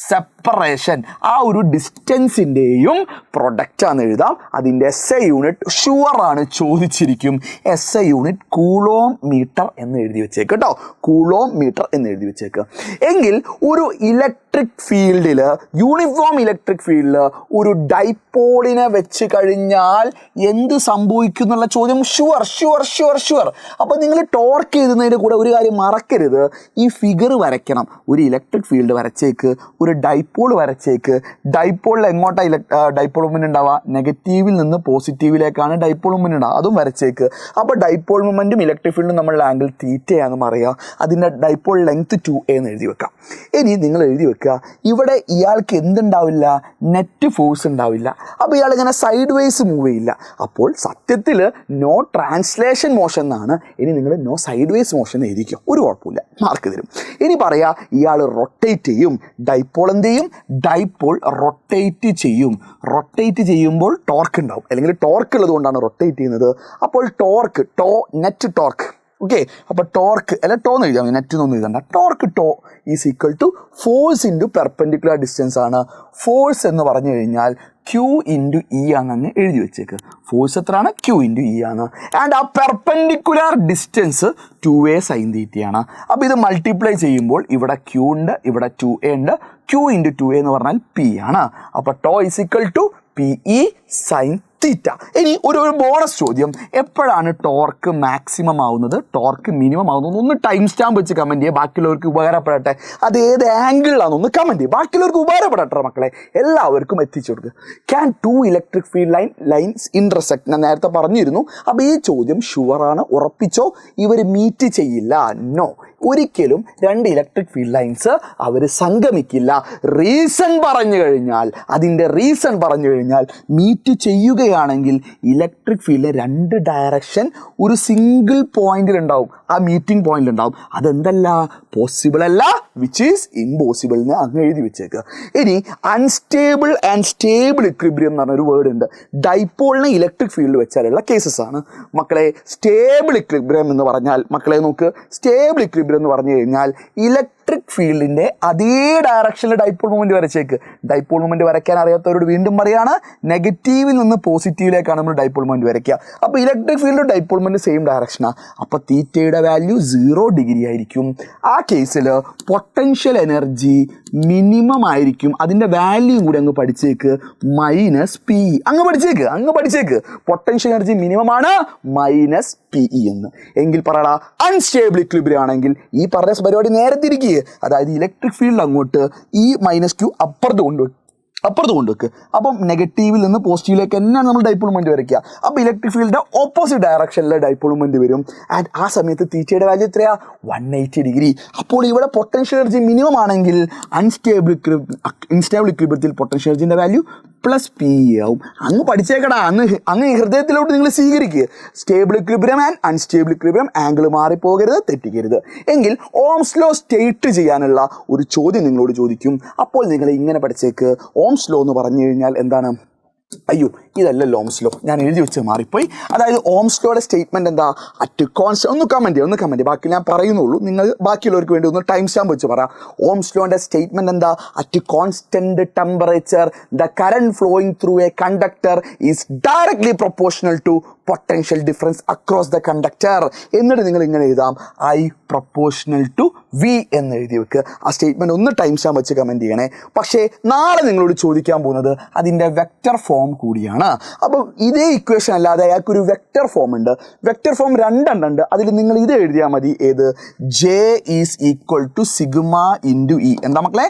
സെപ്പറേഷൻ, ആ ഒരു ഡിസ്റ്റൻസിൻ്റെയും പ്രൊഡക്റ്റ് ആണെന്ന് എഴുതാം. അതിൻ്റെ SI യൂണിറ്റ് ഷുവറാണ്, ചോദിച്ചിരിക്കും. SI യൂണിറ്റ് കൂളോം മീറ്റർ എന്ന് എഴുതി വെച്ചേക്ക് കേട്ടോ. കൂളോം മീറ്റർ എന്ന് എഴുതി വെച്ചേക്ക്. എങ്കിൽ ഒരു ഇലക്ട്രിക് ഫീൽഡിൽ, യൂണിഫോം ഇലക്ട്രിക് ഫീൽഡിൽ ഒരു ഡൈപോളിനെ വെച്ച് കഴിഞ്ഞാൽ എന്ത് സംഭവിക്കും എന്നുള്ള ചോദ്യം ഷുവർ. അപ്പോൾ നിങ്ങൾ ടോർക്ക് എഴുതുന്നതിൻ്റെ കൂടെ ഒരു കാര്യം മറക്കരുത്, ഈ ഫിഗർ വരയ്ക്കണം. ഒരു ഇലക്ട്രിക് ഫീൽഡ് വരച്ചേക്ക്, ഒരു ഡൈപോൾ വരച്ചേക്ക്. ഡൈപോളിൽ എങ്ങോട്ടാണ് ഡൈപോൾ മൊമെൻ്റ് ഉണ്ടാവുക? നെഗറ്റീവിൽ നിന്ന് പോസിറ്റീവിലേക്കാണ് ഡൈപോൾ മൊമെൻ്റ് ഉണ്ടാവുക. അതും വരച്ചേക്ക്. അപ്പോൾ ഡൈപോൾ മൊമെൻറ്റും ഇലക്ട്രിക് ഫീൽഡും നമ്മളുടെ ആംഗിൾ തീറ്റയാണെന്ന് അറിയാം. അതിൻ്റെ ഡൈപോൾ ലെങ്ത് 2A എന്ന് എഴുതി വെക്കാം. ഇനി നിങ്ങൾ എഴുതി വെക്കുക, ഇവിടെ ഇയാൾക്ക് എന്തുണ്ടാവില്ല? നെറ്റ് ഫോഴ്സ് ഉണ്ടാവില്ല. അപ്പോൾ ഇയാൾ ഇങ്ങനെ സൈഡ് വേസ് മൂവ് ചെയ്യില്ല. അപ്പോൾ സത്യത്തിൽ നോ ട്രാൻസ്ലേഷൻ മോഷൻ എന്നാണ്. ഇനി നിങ്ങൾ നോ സൈഡ് വേസ് മോഷൻ എഴുതിക്കും, ഒരു കുഴപ്പമില്ല, മാർക്ക് തരും. ഇനി പറയാ, ഇയാൾ റൊട്ടേറ്റ് ചെയ്യും. ഡൈപോൾ എന്ത് ചെയ്യും? ഡൈപോൾ റൊട്ടേറ്റ് ചെയ്യും. റൊട്ടേറ്റ് ചെയ്യുമ്പോൾ ടോർക്ക് ഉണ്ടാവും, അല്ലെങ്കിൽ ടോർക്ക് ഉള്ളത് കൊണ്ടാണ് റൊട്ടേറ്റ് ചെയ്യുന്നത്. അപ്പോൾ ടോർക്ക്, നെറ്റ് ടോർക്ക്. ഓക്കെ, അപ്പോൾ ടോർക്ക് അല്ല, ടോന്ന് എഴുതാം, നെറ്റൊന്നും എഴുതണ്ട. Torque is equal to force into perpendicular distance ആണ്. ഫോഴ്സ് എന്ന് പറഞ്ഞു കഴിഞ്ഞാൽ Q × E ആണെന്ന് എഴുതി വെച്ചേക്ക്. ഫോഴ്സ് എത്രയാണ്? Q × E ആണ്. ആൻഡ് ആ പെർപെൻഡിക്കുലർ ഡിസ്റ്റൻസ് 2A sin തീറ്റയാണ്. അപ്പോൾ ഇത് മൾട്ടിപ്ലൈ ചെയ്യുമ്പോൾ ഇവിടെ Q ഉണ്ട്, ഇവിടെ 2A ഉണ്ട്. Q × 2A എന്ന് പറഞ്ഞാൽ P ആണ്. അപ്പോൾ is equal to PE sin theta. ഇനി ഒരു ബോണസ് ചോദ്യം, എപ്പോഴാണ് ടോർക്ക് മാക്സിമം ആവുന്നത്, ടോർക്ക് മിനിമം ആവുന്നത്? ഒന്ന് ടൈം സ്റ്റാമ്പ് വെച്ച് കമൻറ്റ് ചെയ്യുക, ബാക്കിയുള്ളവർക്ക് ഉപകാരപ്പെടട്ടെ. അത് ഏത് ആംഗിളിലാണെന്ന് ഒന്ന് കമൻറ്റ് ചെയ്യുക, ബാക്കിയുള്ളവർക്ക് ഉപകാരപ്പെടട്ടെ മക്കളെ, എല്ലാവർക്കും എത്തിച്ചു കൊടുക്കുക. Can 2 electric field lines intersect? ഞാൻ നേരത്തെ പറഞ്ഞിരുന്നു. അപ്പോൾ ഈ ചോദ്യം ഷുവറാണ്, ഉറപ്പിച്ചോ. ഇവർ മീറ്റ് ചെയ്യില്ല, നോ, ഒരിക്കലും 2 ഇലക്ട്രിക് ഫീൽഡ് ലൈൻസ് അവർ സംഗമിക്കില്ല. അതിൻ്റെ റീസൺ പറഞ്ഞു കഴിഞ്ഞാൽ മീറ്റ് ചെയ്യുകയാണെങ്കിൽ ഇലക്ട്രിക് ഫീൽഡിലെ 2 ഡയറക്ഷൻ ഒരു സിംഗിൾ പോയിന്റിൽ ഉണ്ടാവും, ആ മീറ്റിംഗ് പോയിന്റിൽ ഉണ്ടാവും. അതെന്തല്ല? പോസിബിൾ അല്ല, വിച്ച് ഈസ് ഇമ്പോസിബിൾ എന്ന് അങ്ങ് എഴുതി വെച്ചേക്കുക. ഇനി അൺസ്റ്റേബിൾ ആൻഡ് സ്റ്റേബിൾ ഇക്വിലിബ്രിയം എന്ന് പറഞ്ഞൊരു വേർഡ് ഉണ്ട്. ഡൈപോളിനെ ഇലക്ട്രിക് ഫീൽഡ് വെച്ചാലുള്ള കേസസ് ആണ് മക്കളെ. സ്റ്റേബിൾ ഇക്വിലിബ്രിയം എന്ന് പറഞ്ഞാൽ, മക്കളെ നോക്ക്, സ്റ്റേബിൾ ഇക്വിലിബ്രിയം എന്ന് പറഞ്ഞു കഴിഞ്ഞാൽ ഇലക്ട്രിക് ഫീൽഡിൻ്റെ അതേ ഡയറക്ഷനിൽ ഡൈപോൾ മൊമെൻറ്റ് വരച്ചേക്ക്. ഡൈപോൾ മൊമെൻറ്റ് വരയ്ക്കാൻ അറിയാത്തവരോട് വീണ്ടും പറയാണ്, നെഗറ്റീവിൽ നിന്ന് പോസിറ്റീവിലേക്കാണ് നമ്മൾ ഡൈപോൾ മൊമെൻറ്റ് വരയ്ക്കുക. അപ്പോൾ ഇലക്ട്രിക് ഫീൽഡും ഡൈപോൾ മൊമെൻറ്റ് സെയിം ഡയറക്ഷനാണ്. അപ്പോൾ തീറ്റയുടെ വാല്യൂ 0 ഡിഗ്രി ആയിരിക്കും. ആ കേസിൽ പൊട്ടൻഷ്യൽ എനർജി മിനിമം ആയിരിക്കും. അതിൻ്റെ വാല്യൂ കൂടി അങ്ങ് പഠിച്ചേക്ക്, -PE. അങ്ങ് പഠിച്ചേക്ക്. പൊട്ടൻഷ്യൽ എനർജി മിനിമം ആണ്, -PE എന്ന്. എങ്കിൽ പറയടാ, അൺസ്റ്റേബിൾ ഇക്വിലിബ്രിയം ആണെങ്കിൽ ഈ പറഞ്ഞ പരിപാടി നേരെ തിരിക്കുക. അതായത് ഇലക്ട്രിക് ഫീൽഡ് അങ്ങോട്ട് ഈ -Q അപ്പുറത്ത് കൊണ്ടുവെക്ക്. അപ്പം നെഗറ്റീവിൽ നിന്ന് പോസിറ്റീവിലേക്ക് തന്നെയാണ് നമ്മൾ ഡൈപോൾ മൊമെൻറ്റ് വരയ്ക്കുക. അപ്പോൾ ഇലക്ട്രിക് ഫീൽഡിൻ്റെ ഓപ്പോസിറ്റ് ഡയറക്ഷനിലെ ഡൈപോൾ മൊമെൻറ്റ് വരും. ആൻഡ് ആ സമയത്ത് തീറ്റയുടെ വാല്യൂ എത്രയാണ്? 180 ഡിഗ്രി. അപ്പോൾ ഇവിടെ പൊട്ടൻഷ്യൽ എനർജി മിനിമം ആണെങ്കിൽ ഇൻസ്റ്റേബിൾ ഇക്വിലിബ്രിയത്തിൽ പൊട്ടൻഷ്യൽ എനർജിൻ്റെ വാല്യൂ +PE ആവും. അങ്ങ് പഠിച്ചേക്കടാ, അങ്ങ് ഹൃദയത്തിലോട്ട് നിങ്ങൾ സ്വീകരിക്കുക. Stable equilibrium and unstable equilibrium angle മാറിപ്പോകരുത്, തെറ്റിക്കരുത്. എങ്കിൽ ഓംസ് ലോ സ്റ്റേറ്റ് ചെയ്യാനുള്ള ഒരു ചോദ്യം നിങ്ങളോട് ചോദിക്കും. അപ്പോൾ നിങ്ങൾ ഇങ്ങനെ പഠിച്ചേക്ക്. ഓംസ് ലോ എന്ന് പറഞ്ഞു കഴിഞ്ഞാൽ എന്താണ്? അയ്യോ ഇതല്ലല്ലോ ഓംസ് ലോ, ഞാൻ എഴുതി വെച്ച് മാറിപ്പോയി. അതായത് ഓംസ് ലോയുടെ സ്റ്റേറ്റ്മെന്റ് എന്താ? അറ്റ് കോൺസ്റ്റന്റ്, ഒന്ന് കമന്റ് ചെയ്യുക, ബാക്കി ഞാൻ പറയുന്നുള്ളൂ, നിങ്ങൾ ബാക്കിയുള്ളവർക്ക് വേണ്ടി ഒന്ന് ടൈം സ്റ്റാമ്പ് വെച്ച് പറയാം. ഓംസ് ലോയുടെ സ്റ്റേറ്റ്മെന്റ് എന്താ? At constant temperature the current flowing through a conductor is directly proportional to potential difference across the conductor. എന്നിട്ട് നിങ്ങൾ ഇങ്ങനെ എഴുതാം, ഐ പ്രൊപ്പോർഷണൽ ടു വി എന്ന് എഴുതി വെക്കുക. ആ സ്റ്റേറ്റ്മെന്റ് ഒന്ന് ടൈം സ്റ്റാമ്പ് വെച്ച് കമന്റ് ചെയ്യണേ. പക്ഷേ നാളെ നിങ്ങളോട് ചോദിക്കാൻ പോകുന്നത് അതിൻ്റെ വെക്റ്റർ ഫോം കൂടിയാണ്. അപ്പം ഇതേ ഇക്വേഷൻ അല്ലാതെ അയാൾക്കൊരു വെക്റ്റർ ഫോം ഉണ്ട്. വെക്റ്റർ ഫോം രണ്ടെണ്ണം ഉണ്ട്. അതിൽ നിങ്ങൾ ഇത് എഴുതിയാൽ മതി. ഏത്? J is equal to sigma into E. എന്താ മക്കളെ?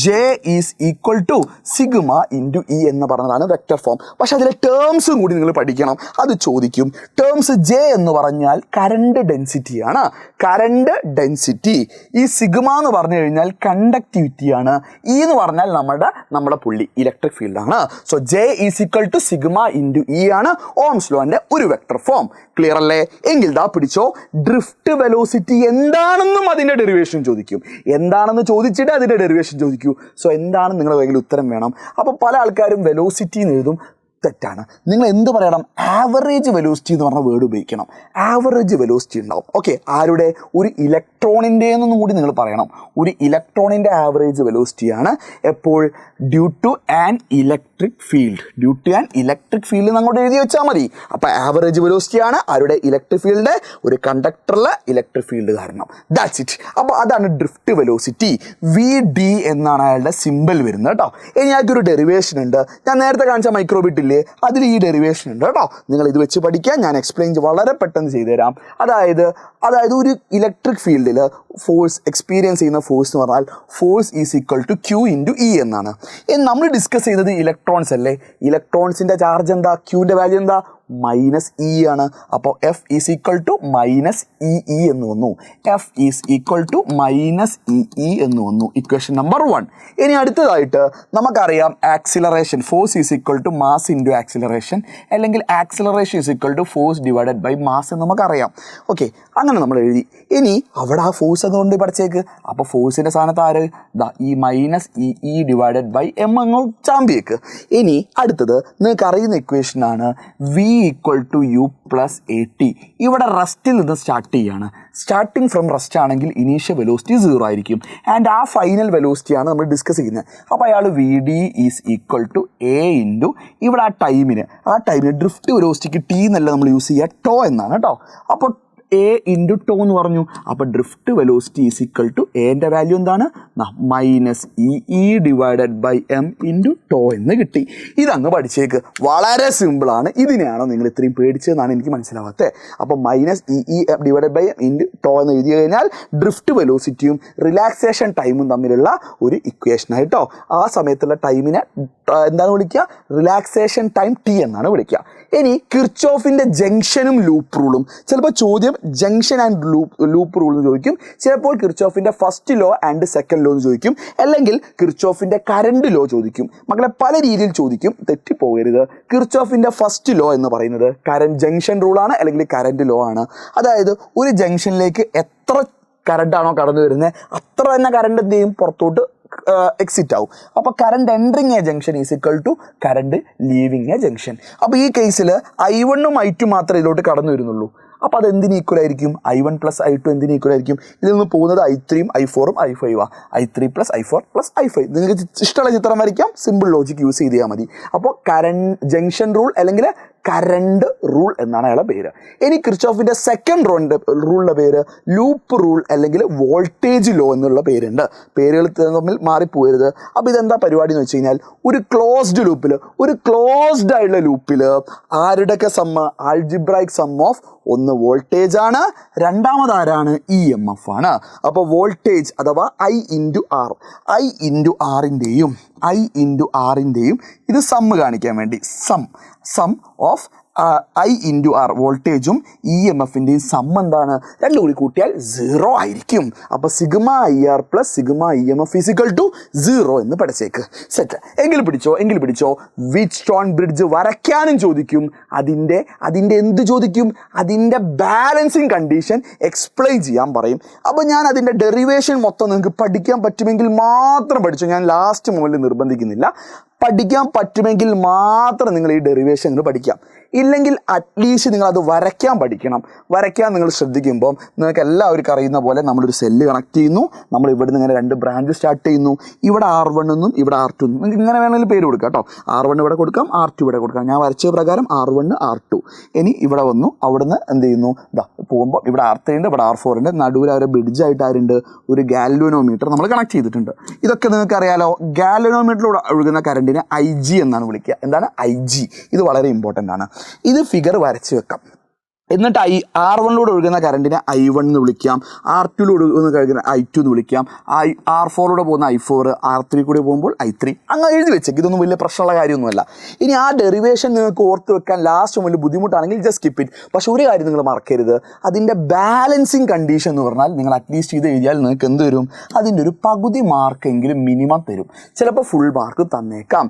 J is equal to sigma into E എന്ന് പറഞ്ഞതാണ് വെക്റ്റർ ഫോം. പക്ഷെ അതിലെ ടേംസും കൂടി നിങ്ങൾ പഠിക്കണം. അത് ചോദിക്കും. ടേംസ് ജെ എന്ന് പറഞ്ഞാൽ കറണ്ട് ഡെൻസിറ്റിയാണ്. Current density. ഈ സിഗ്മ എന്ന് പറഞ്ഞു കഴിഞ്ഞാൽ കണ്ടക്ടിവിറ്റിയാണ്. ഇ എന്ന് പറഞ്ഞാൽ നമ്മുടെ പുള്ളി ഇലക്ട്രിക് ഫീൽഡാണ്. So J is equal to sigma into E ആണ് ഓംസ് ലോന്റെ ഒരു വെക്ടർ ഫോം. ക്ലിയർ അല്ലേ? എങ്കിൽ ദാ പിടിച്ചോ, ഡ്രിഫ്റ്റ് വെലോസിറ്റി എന്താണെന്നും അതിന്റെ ഡെറിവേഷൻ ചോദിക്കും. എന്താണെന്ന് ചോദിച്ചിട്ട് അതിന്റെ ഡെറിവേഷൻ ചോദിക്കൂ. സോ എന്താണ് നിങ്ങളുടെ കയ്യിൽ ഉത്തരം വേണം. അപ്പോൾ പല ആൾക്കാരും വെലോസിറ്റി എന്ന് എഴുതും. തെറ്റാണ്. നിങ്ങൾ എന്ത് പറയണം? ആവറേജ് വെലോസിറ്റി എന്ന് പറഞ്ഞ വേർഡ് ഉപയോഗിക്കണം. ആവറേജ് വെലോസിറ്റി ഉണ്ടാവും. ഓക്കെ, ആരുടെ? ഒരു ഇലക്ട്രോണിൻ്റെ എന്നൊന്നും കൂടി നിങ്ങൾ പറയണം. ഒരു ഇലക്ട്രോണിൻ്റെ ആവറേജ് വെലോസിറ്റിയാണ് എപ്പോൾ? Due to an electric field. Due to an electric field അങ്ങോട്ട് എഴുതി വെച്ചാൽ മതി. അപ്പോൾ ആവറേജ് വെലോസിറ്റിയാണ് ആരുടെ? Electric field. ഒരു കണ്ടക്ടറിലെ ഇലക്ട്രിക് ഫീൽഡ് കാരണം. That's it. അപ്പോൾ അതാണ് ഡ്രിഫ്റ്റ് വെലോസിറ്റി. വി ഡി എന്നാണ് അയാളുടെ സിമ്പിൾ വരുന്നത് കേട്ടോ. ഇനി ഞങ്ങൾക്കൊരു ഡെറിവേഷൻ ഉണ്ട്. ഞാൻ നേരത്തെ കാണിച്ച മൈക്രോബിറ്റ് അതിൽ ഈ ഡെറിവേഷൻ ഉണ്ട് കേട്ടോ. നിങ്ങൾ ഇത് വെച്ച് പഠിക്കാൻ ഞാൻ എക്സ്പ്ലെയിൻ വളരെ പെട്ടെന്ന് ചെയ്തുതരാം. അതായത് ഒരു ഇലക്ട്രിക് ഫീൽഡിൽ ഫോഴ്സ് എക്സ്പീരിയൻസ് ചെയ്യുന്ന ഫോഴ്സ് എന്ന് പറഞ്ഞാൽ force is equal to Q into E എന്നാണ്. നമ്മൾ ഡിസ്കസ് ചെയ്തത് ഇലക്ട്രോൺസ് അല്ലേ? ഇലക്ട്രോൺസിൻ്റെ ചാർജ് എന്താ? ക്യൂവിൻ്റെ വാല്യൂ എന്താ? മൈനസ് ഇ ആണ്. അപ്പോൾ F is equal to minus E എന്ന് വന്നു. F is equal to minus E എന്ന് വന്നു. Equation number 1. ഇനി അടുത്തതായിട്ട് നമുക്കറിയാം acceleration. Force is equal to mass into acceleration, അല്ലെങ്കിൽ acceleration is equal to force divided by mass എന്ന് നമുക്കറിയാം. ഓക്കെ, അങ്ങനെ നമ്മൾ എഴുതി. ഇനി അവിടെ ആ ഫോഴ്സ് അതുകൊണ്ട് പഠിച്ചേക്ക്. അപ്പോൾ ഫോഴ്സിൻ്റെ സ്ഥാനത്ത് ആര്? ഈ minus E divided by M അങ്ങ് ചാമ്പിയേക്ക്. ഇനി അടുത്തത് നിങ്ങൾക്ക് അറിയുന്ന ഇക്വേഷനാണ് V equal to U plus A T. ഇവിടെ റെസ്റ്റിൽ നിന്ന് സ്റ്റാർട്ട് ചെയ്യാണ്. സ്റ്റാർട്ടിങ് ഫ്രം റെസ്റ്റ് ആണെങ്കിൽ ഇനീഷ്യൽ വെലോസിറ്റി 0 ആയിരിക്കും. ആൻഡ് ആ ഫൈനൽ വെലോസിറ്റിയാണ് നമ്മൾ ഡിസ്കസ് ചെയ്യുന്നത്. അപ്പോൾ അയാൾ V D is equal to A into ഇവിടെ ആ ടൈമിന് ഡ്രിഫ്റ്റ് വെലോസിറ്റിക്ക് ടി എന്നല്ല നമ്മൾ യൂസ് ചെയ്യുക, ടോ എന്നാണ് കേട്ടോ. അപ്പോൾ എ ഇൻറ്റു ടോ എന്ന് പറഞ്ഞു. അപ്പോൾ drift velocity is equal to എൻ്റെ വാല്യൂ എന്താണ്? Minus E divided by M into tau എന്ന് കിട്ടി. ഇതങ്ങ് പഠിച്ചേക്ക്. വളരെ സിമ്പിളാണ്. ഇതിനെയാണോ നിങ്ങൾ ഇത്രയും പേടിച്ചതെന്നാണ് എനിക്ക് മനസ്സിലാവാത്തത്. അപ്പോൾ minus E divided by M into tau എന്ന് എഴുതി കഴിഞ്ഞാൽ ഡ്രിഫ്റ്റ് വെലോസിറ്റിയും റിലാക്സേഷൻ ടൈമും തമ്മിലുള്ള ഒരു ഇക്വേഷനായിട്ടോ. ആ സമയത്തുള്ള ടൈമിനെ എന്താണ് വിളിക്കുക? റിലാക്സേഷൻ ടൈം ടി എന്നാണ് വിളിക്കുക. ഇനി കിർച്ചോഫിൻ്റെ ജംഗ്ഷനും ലൂപ്പ് റൂളും. ചിലപ്പോൾ ചോദ്യം ജംഗ്ഷൻ ആൻഡ് ലൂപ്പ് റൂൾ എന്ന് ചോദിക്കും. ചിലപ്പോൾ കിർച്ചോഫിൻ്റെ first law and second law എന്ന് ചോദിക്കും. അല്ലെങ്കിൽ കിർച്ചോഫിൻ്റെ കറണ്ട് ലോ ചോദിക്കും. മക്കളെ പല രീതിയിൽ ചോദിക്കും, തെറ്റിപ്പോകരുത്. കിർച്ചോഫിൻ്റെ ഫസ്റ്റ് ലോ എന്ന് പറയുന്നത് ജംഗ്ഷൻ റൂളാണ്, അല്ലെങ്കിൽ കറണ്ട് ലോ ആണ്. അതായത് ഒരു ജംഗ്ഷനിലേക്ക് എത്ര കറണ്ടാണോ കടന്നു വരുന്നത് അത്ര തന്നെ കറണ്ട് എന്ത് ചെയ്യും? പുറത്തോട്ട് എക്സിറ്റ് ആവും. അപ്പോൾ current entering a junction is equal to current leaving a junction. അപ്പോൾ ഈ കേസിൽ I1ഉം I2 മാത്രമേ ഇതിലോട്ട് കടന്നു വരുന്നുള്ളൂ. അപ്പോൾ അത് എന്തിന് ഈക്വൽ ആയിരിക്കും? I1 പ്ലസ് I2 എന്തിന് ഈക്വൽ ആയിരിക്കും? ഇതിൽ നിന്ന് പോകുന്നത് I3ഉം I4ഉം I5 I3 plus I4 plus I5. നിങ്ങൾക്ക് ഇഷ്ടമുള്ള ചിത്രം വരയ്ക്കാം. സിമ്പിൾ ലോജിക് യൂസ് ചെയ്താൽ മതി. അപ്പോൾ ജംഗ്ഷൻ റൂൾ അല്ലെങ്കിൽ കറണ്ട് റൂൾ എന്നാണ് അയാളുടെ പേര്. ഇനി കിർച്ചോഫിൻ്റെ സെക്കൻഡ് റൂളിൻ്റെ പേര് ലൂപ്പ് റൂൾ അല്ലെങ്കിൽ വോൾട്ടേജ് ലോ എന്നുള്ള പേരുണ്ട്. പേരുകൾ തമ്മിൽ മാറിപ്പോകരുത്. അപ്പോൾ ഇതെന്താ പരിപാടി എന്ന് വെച്ച് കഴിഞ്ഞാൽ ഒരു ക്ലോസ്ഡ് ലൂപ്പിൽ, ഒരു ക്ലോസ്ഡ് ആയിട്ടുള്ള ലൂപ്പിൽ ആരുടെയൊക്കെ സമ്മ്? ആൾജിബ്രൈക് സം ഓഫ് ഒന്ന് വോൾട്ടേജ് ആണ്, രണ്ടാമത് ആരാണ്? EMF ആണ്. അപ്പോൾ വോൾട്ടേജ് അഥവാ I ഇൻറ്റു ആറിൻ്റെയും ഇത് സമ്മ് കാണിക്കാൻ വേണ്ടി sum of I into R വോൾട്ടേജും EMFൻ്റെയും സം എന്താണ്? രണ്ടും കൂടി കൂട്ടിയാൽ 0 ആയിരിക്കും. അപ്പോൾ sigma IR plus sigma EMF equal to 0 എന്ന് പഠിച്ചേക്ക്. സെറ്റ്. എങ്കിൽ പിടിച്ചോ വിച്ച് സ്റ്റോൺ ബ്രിഡ്ജ് വരയ്ക്കാനും ചോദിക്കും. അതിൻ്റെ എന്ത് ചോദിക്കും? അതിൻ്റെ ബാലൻസിങ് കണ്ടീഷൻ എക്സ്പ്ലെയിൻ ചെയ്യാൻ പറയും. അപ്പോൾ ഞാൻ അതിൻ്റെ ഡെറിവേഷൻ മൊത്തം നിങ്ങൾക്ക് പഠിക്കാൻ പറ്റുമെങ്കിൽ മാത്രം പഠിച്ചോ. ഞാൻ ലാസ്റ്റ് മുതൽ നിർബന്ധിക്കുന്നില്ല. പഠിക്കാൻ പറ്റുമെങ്കിൽ മാത്രം നിങ്ങൾ ഈ ഡെറിവേഷൻ പഠിക്കാം. ഇല്ലെങ്കിൽ അറ്റ്ലീസ്റ്റ് നിങ്ങൾ അത് വരയ്ക്കാൻ പഠിക്കണം. വരയ്ക്കാൻ നിങ്ങൾ ശ്രദ്ധിക്കുമ്പോൾ നിങ്ങൾക്ക് എല്ലാവർക്കും അറിയുന്ന പോലെ നമ്മളൊരു സെല്ല് കണക്ട് ചെയ്യുന്നു. നമ്മൾ ഇവിടുന്ന് ഇങ്ങനെ 2 ബ്രാഞ്ച് സ്റ്റാർട്ട് ചെയ്യുന്നു. ഇവിടെ R1 എന്നും ഇവിടെ R2 എന്നും നിങ്ങൾക്ക് ഇങ്ങനെ വേണമെങ്കിൽ പേര് കൊടുക്കാം കേട്ടോ. R1 ഇവിടെ കൊടുക്കാം, R2 ഇവിടെ കൊടുക്കാം. ഞാൻ വരച്ച പ്രകാരം R1 R2. ഇനി ഇവിടെ വന്നു, അവിടുന്ന് എന്ത് ചെയ്യുന്നു, ഇതാ പോകുമ്പോൾ ഇവിടെ R3 ഉണ്ട്, ഇവിടെ R4 ഉണ്ട്. നടുവിൽ അവരെ ബ്രിഡ്ജായിട്ട് ആരുണ്ട്, ഒരു ഗാൽവനോമീറ്റർ നമ്മൾ കണക്ട് ചെയ്തിട്ടുണ്ട്. ഇതൊക്കെ നിങ്ങൾക്ക് അറിയാലോ. ഗാൽവനോമീറ്ററിലൂടെ ഒഴുകുന്ന കറണ്ടിനെ IG എന്നാണ് വിളിക്കുക. എന്താണ് IG? ഇത് വളരെ ഇമ്പോർട്ടൻ്റ് ആണ്. ഇത് ഫിഗർ വരച്ച് വെക്കാം. എന്നിട്ട് R1 ഒഴുകുന്ന കറണ്ടിനെ I1 എന്ന് വിളിക്കാം, R2 ഒഴുകുന്ന കറണ്ടിനെ I2 എന്ന് വിളിക്കാം, R4 പോകുന്ന I4, R3 കൂടി പോകുമ്പോൾ I3. അങ്ങനെ എഴുതി വെച്ചേക്ക്. ഇതൊന്നും വലിയ പ്രശ്നമുള്ള കാര്യമൊന്നുമല്ല. ഇനി ആ ഡെറിവേഷൻ നിങ്ങൾക്ക് ഓർത്ത് വെക്കാൻ ലാസ്റ്റ് വലിയ ബുദ്ധിമുട്ടാണെങ്കിൽ ജസ്റ്റ് സ്കിപ്പ് ഇറ്റ്. പക്ഷെ ഒരു കാര്യം നിങ്ങൾ മറക്കരുത്, അതിൻ്റെ ബാലൻസിങ് കണ്ടീഷൻ എന്ന് പറഞ്ഞാൽ നിങ്ങൾ അറ്റ്ലീസ്റ്റ് ഇത് എഴുതിയാൽ നിങ്ങൾക്ക് എന്ത് വരും, അതിൻ്റെ ഒരു പകുതി മാർക്കെങ്കിലും മിനിമം തരും. ചിലപ്പോൾ ഫുൾ മാർക്ക് തന്നേക്കാം.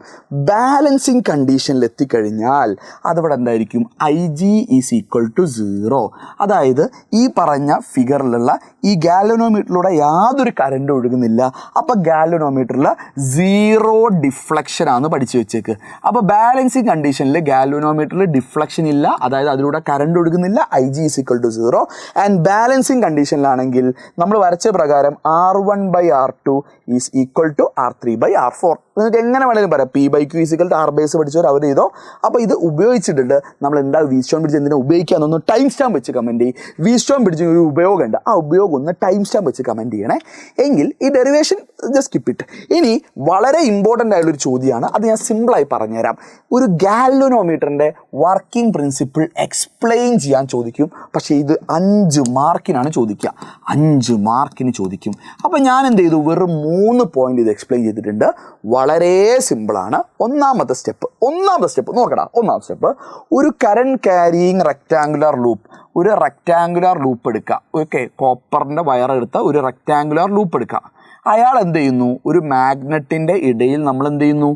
ബാലൻസിങ് കണ്ടീഷനിൽ എത്തിക്കഴിഞ്ഞാൽ അതിവിടെ എന്തായിരിക്കും, IG = 0. അതായത് ഈ പറഞ്ഞ ഫിഗറിലുള്ള ഈ ഗാൽവനോമീറ്ററിലൂടെ യാതൊരു കറണ്ട് ഒഴുകുന്നില്ല. അപ്പോൾ ഗാൽവനോമീറ്ററിൽ 0 ഡിഫ്ലക്ഷൻ ആണ് പഠിച്ചു വെച്ചേക്ക്. അപ്പോൾ ബാലൻസിങ് കണ്ടീഷനിൽ ഗാൽവനോമീറ്ററിൽ ഡിഫ്ലക്ഷൻ ഇല്ല, അതായത് അതിലൂടെ കറണ്ട് ഒഴുകുന്നില്ല. IG = 0. ആൻഡ് ബാലൻസിങ് കണ്ടീഷനിലാണെങ്കിൽ നമ്മൾ വരച്ച പ്രകാരം R1/R2 = R3/R4. നിങ്ങൾക്ക് എങ്ങനെ വേണമെങ്കിലും പറയാം. P/Q = R/base പഠിച്ചവർ അവർ ചെയ്തോ. അപ്പോൾ ഇത് ഉപയോഗിച്ചിട്ടുണ്ട്. നമ്മൾ എന്താ വീസ്റ്റോൺ ബ്രിഡ്ജ് എന്തിനാ ഉപയോഗിക്കാമെന്നൊന്ന് ടൈം സ്റ്റാമ്പ് വെച്ച് കമൻറ്റ് ചെയ്യും. വീസ്റ്റോൺ ബ്രിഡ്ജിന് ഒരു ഉപയോഗമുണ്ട്, ആ ഉപയോഗം ഒന്ന് ടൈം സ്റ്റാമ്പ് വെച്ച് കമൻറ്റ് ചെയ്യണേ. എങ്കിൽ ഈ ഡെറിവേഷൻ ജസ്റ്റ് സ്കിപ്പ് ഇട്ട്. ഇനി വളരെ ഇമ്പോർട്ടൻ്റ് ആയുള്ളൊരു ചോദ്യമാണ്, അത് ഞാൻ സിമ്പിളായി പറഞ്ഞുതരാം. ഒരു ഗാൽവനോമീറ്ററിൻ്റെ വർക്കിംഗ് പ്രിൻസിപ്പിൾ എക്സ്പ്ലെയിൻ ചെയ്യാൻ ചോദിക്കും. പക്ഷേ ഇത് 5 മാർക്കിനാണ് ചോദിക്കുക. 5 മാർക്കിന് ചോദിക്കും. അപ്പോൾ ഞാൻ എന്ത് ചെയ്തു, വെറും 3 പോയിന്റ് ഇത് എക്സ്പ്ലെയിൻ ചെയ്തിട്ടുണ്ട്. വളരെ സിമ്പിളാണ്. ഒന്നാമത്തെ സ്റ്റെപ്പ് നോക്കടാ. ഒന്നാമത്തെ സ്റ്റെപ്പ്, ഒരു കറണ്ട് ക്യാരിയിങ് റെക്റ്റാങ്കുലർ ലൂപ്പ്. ഒരു റെക്റ്റാങ്കുലർ ലൂപ്പ് എടുക്കുക. ഓക്കെ, കോപ്പറിൻ്റെ വയർ എടുത്ത ഒരു റെക്റ്റാങ്കുലർ ലൂപ്പ് എടുക്കുക. അയാൾ എന്ത് ചെയ്യുന്നു, ഒരു മാഗ്നറ്റിൻ്റെ ഇടയിൽ നമ്മൾ എന്ത് ചെയ്യുന്നു,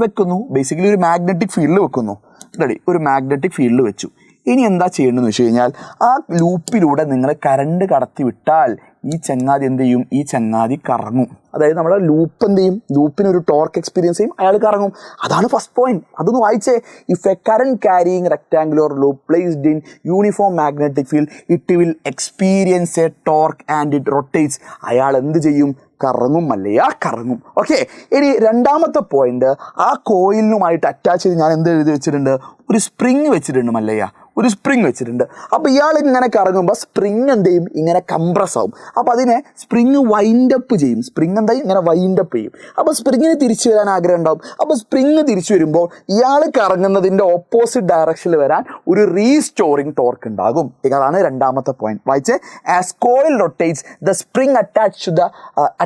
വെക്കുന്നു. ബേസിക്കലി ഒരു മാഗ്നറ്റിക് ഫീൽഡ് വെക്കുന്നു. റെഡി, ഒരു മാഗ്നറ്റിക് ഫീൽഡ് വെച്ചു. ഇനി എന്താ ചെയ്യേണ്ടതെന്ന് വെച്ച് കഴിഞ്ഞാൽ, ആ ലൂപ്പിലൂടെ നിങ്ങൾ കറണ്ട് കടത്തി വിട്ടാൽ ഈ ചങ്ങാതി എന്ത് ചെയ്യും, ഈ ചങ്ങാതി കറങ്ങും. അതായത് നമ്മുടെ ലൂപ്പ് എന്ത് ചെയ്യും, ലൂപ്പിനൊരു ടോർക്ക് എക്സ്പീരിയൻസ് ചെയ്യും, അയാൾ കറങ്ങും. അതാണ് ഫസ്റ്റ് പോയിന്റ്. അതൊന്ന് വായിച്ചേ. If A current carrying rectangular loop placed in uniform magnetic field it will experience A torque and it rotates. അയാൾ എന്ത് ചെയ്യും, കറങ്ങും മല്ലയാ, കറങ്ങും. ഓക്കെ, ഇനി രണ്ടാമത്തെ പോയിന്റ്, ആ കോയിലിനുമായിട്ട് അറ്റാച്ച് ചെയ്ത് ഞാൻ എന്ത് എഴുതി വെച്ചിട്ടുണ്ട്, ഒരു സ്പ്രിങ് വെച്ചിട്ടുണ്ട് മല്ലയ്യ, ഒരു സ്പ്രിങ് വെച്ചിട്ടുണ്ട്. അപ്പോൾ ഇയാൾ ഇങ്ങനെ കറങ്ങുമ്പോൾ സ്പ്രിങ് എന്ത് ചെയ്യും, ഇങ്ങനെ കംപ്രസ് ആവും. അപ്പോൾ അതിനെ സ്പ്രിങ് വൈൻഡപ്പ് ചെയ്യും. സ്പ്രിങ് എന്തായി, ഇങ്ങനെ വൈൻഡപ്പ് ചെയ്യും. അപ്പോൾ സ്പ്രിങ്ങിന് തിരിച്ചു വരാൻ ആഗ്രഹം ഉണ്ടാവും. അപ്പോൾ സ്പ്രിങ് തിരിച്ചു വരുമ്പോൾ ഇയാൾ കറങ്ങുന്നതിൻ്റെ ഓപ്പോസിറ്റ് ഡയറക്ഷനിൽ വരാൻ ഒരു റീസ്റ്റോറിങ് ടോർക്ക് ഉണ്ടാകും. അതാണ് രണ്ടാമത്തെ പോയിന്റ്. വായിച്ചേ. As coil rotates the spring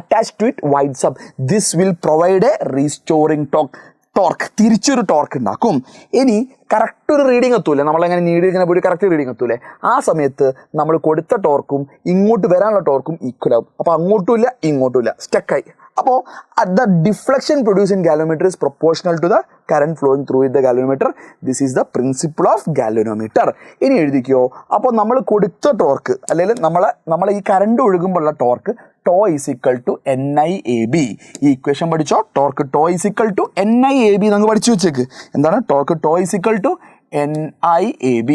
attached to it winds up. This will provide a restoring torque, തിരിച്ചൊരു ടോർക്ക് ഉണ്ടാക്കും. ഇനി കറക്റ്റ് ഒരു റീഡിങ് എത്തൂലേ, നമ്മളെങ്ങനെ നീഡിങ്ങനെ പോയി കറക്റ്റ് റീഡിങ് എത്തൂലേ, ആ സമയത്ത് നമ്മൾ കൊടുത്ത ടോർക്കും ഇങ്ങോട്ട് വരാനുള്ള ടോർക്കും ഈക്വൽ ആവും. അപ്പോൾ അങ്ങോട്ടും ഇല്ല ഇങ്ങോട്ടും ഇല്ല, സ്റ്റക്കായി. അപ്പോൾ the deflection produce in galvanometer is proportional to the current flowing through the galvanometer. This is the principle of galvanometer. ഇനി എഴുതിക്കോ. അപ്പോൾ നമ്മൾ കൊടുത്ത ടോർക്ക്, അല്ലെങ്കിൽ നമ്മളെ ഈ കറണ്ട് ഒഴുകുമ്പോഴുള്ള torque tau is equal to NIAB. ഈ ഇക്വേഷൻ പഠിച്ചോ. Torque tau is equal to NIAB നമുക്ക് പഠിച്ചു വെച്ചേക്ക്. എന്താണ് torque? Tau is equal to NIAB.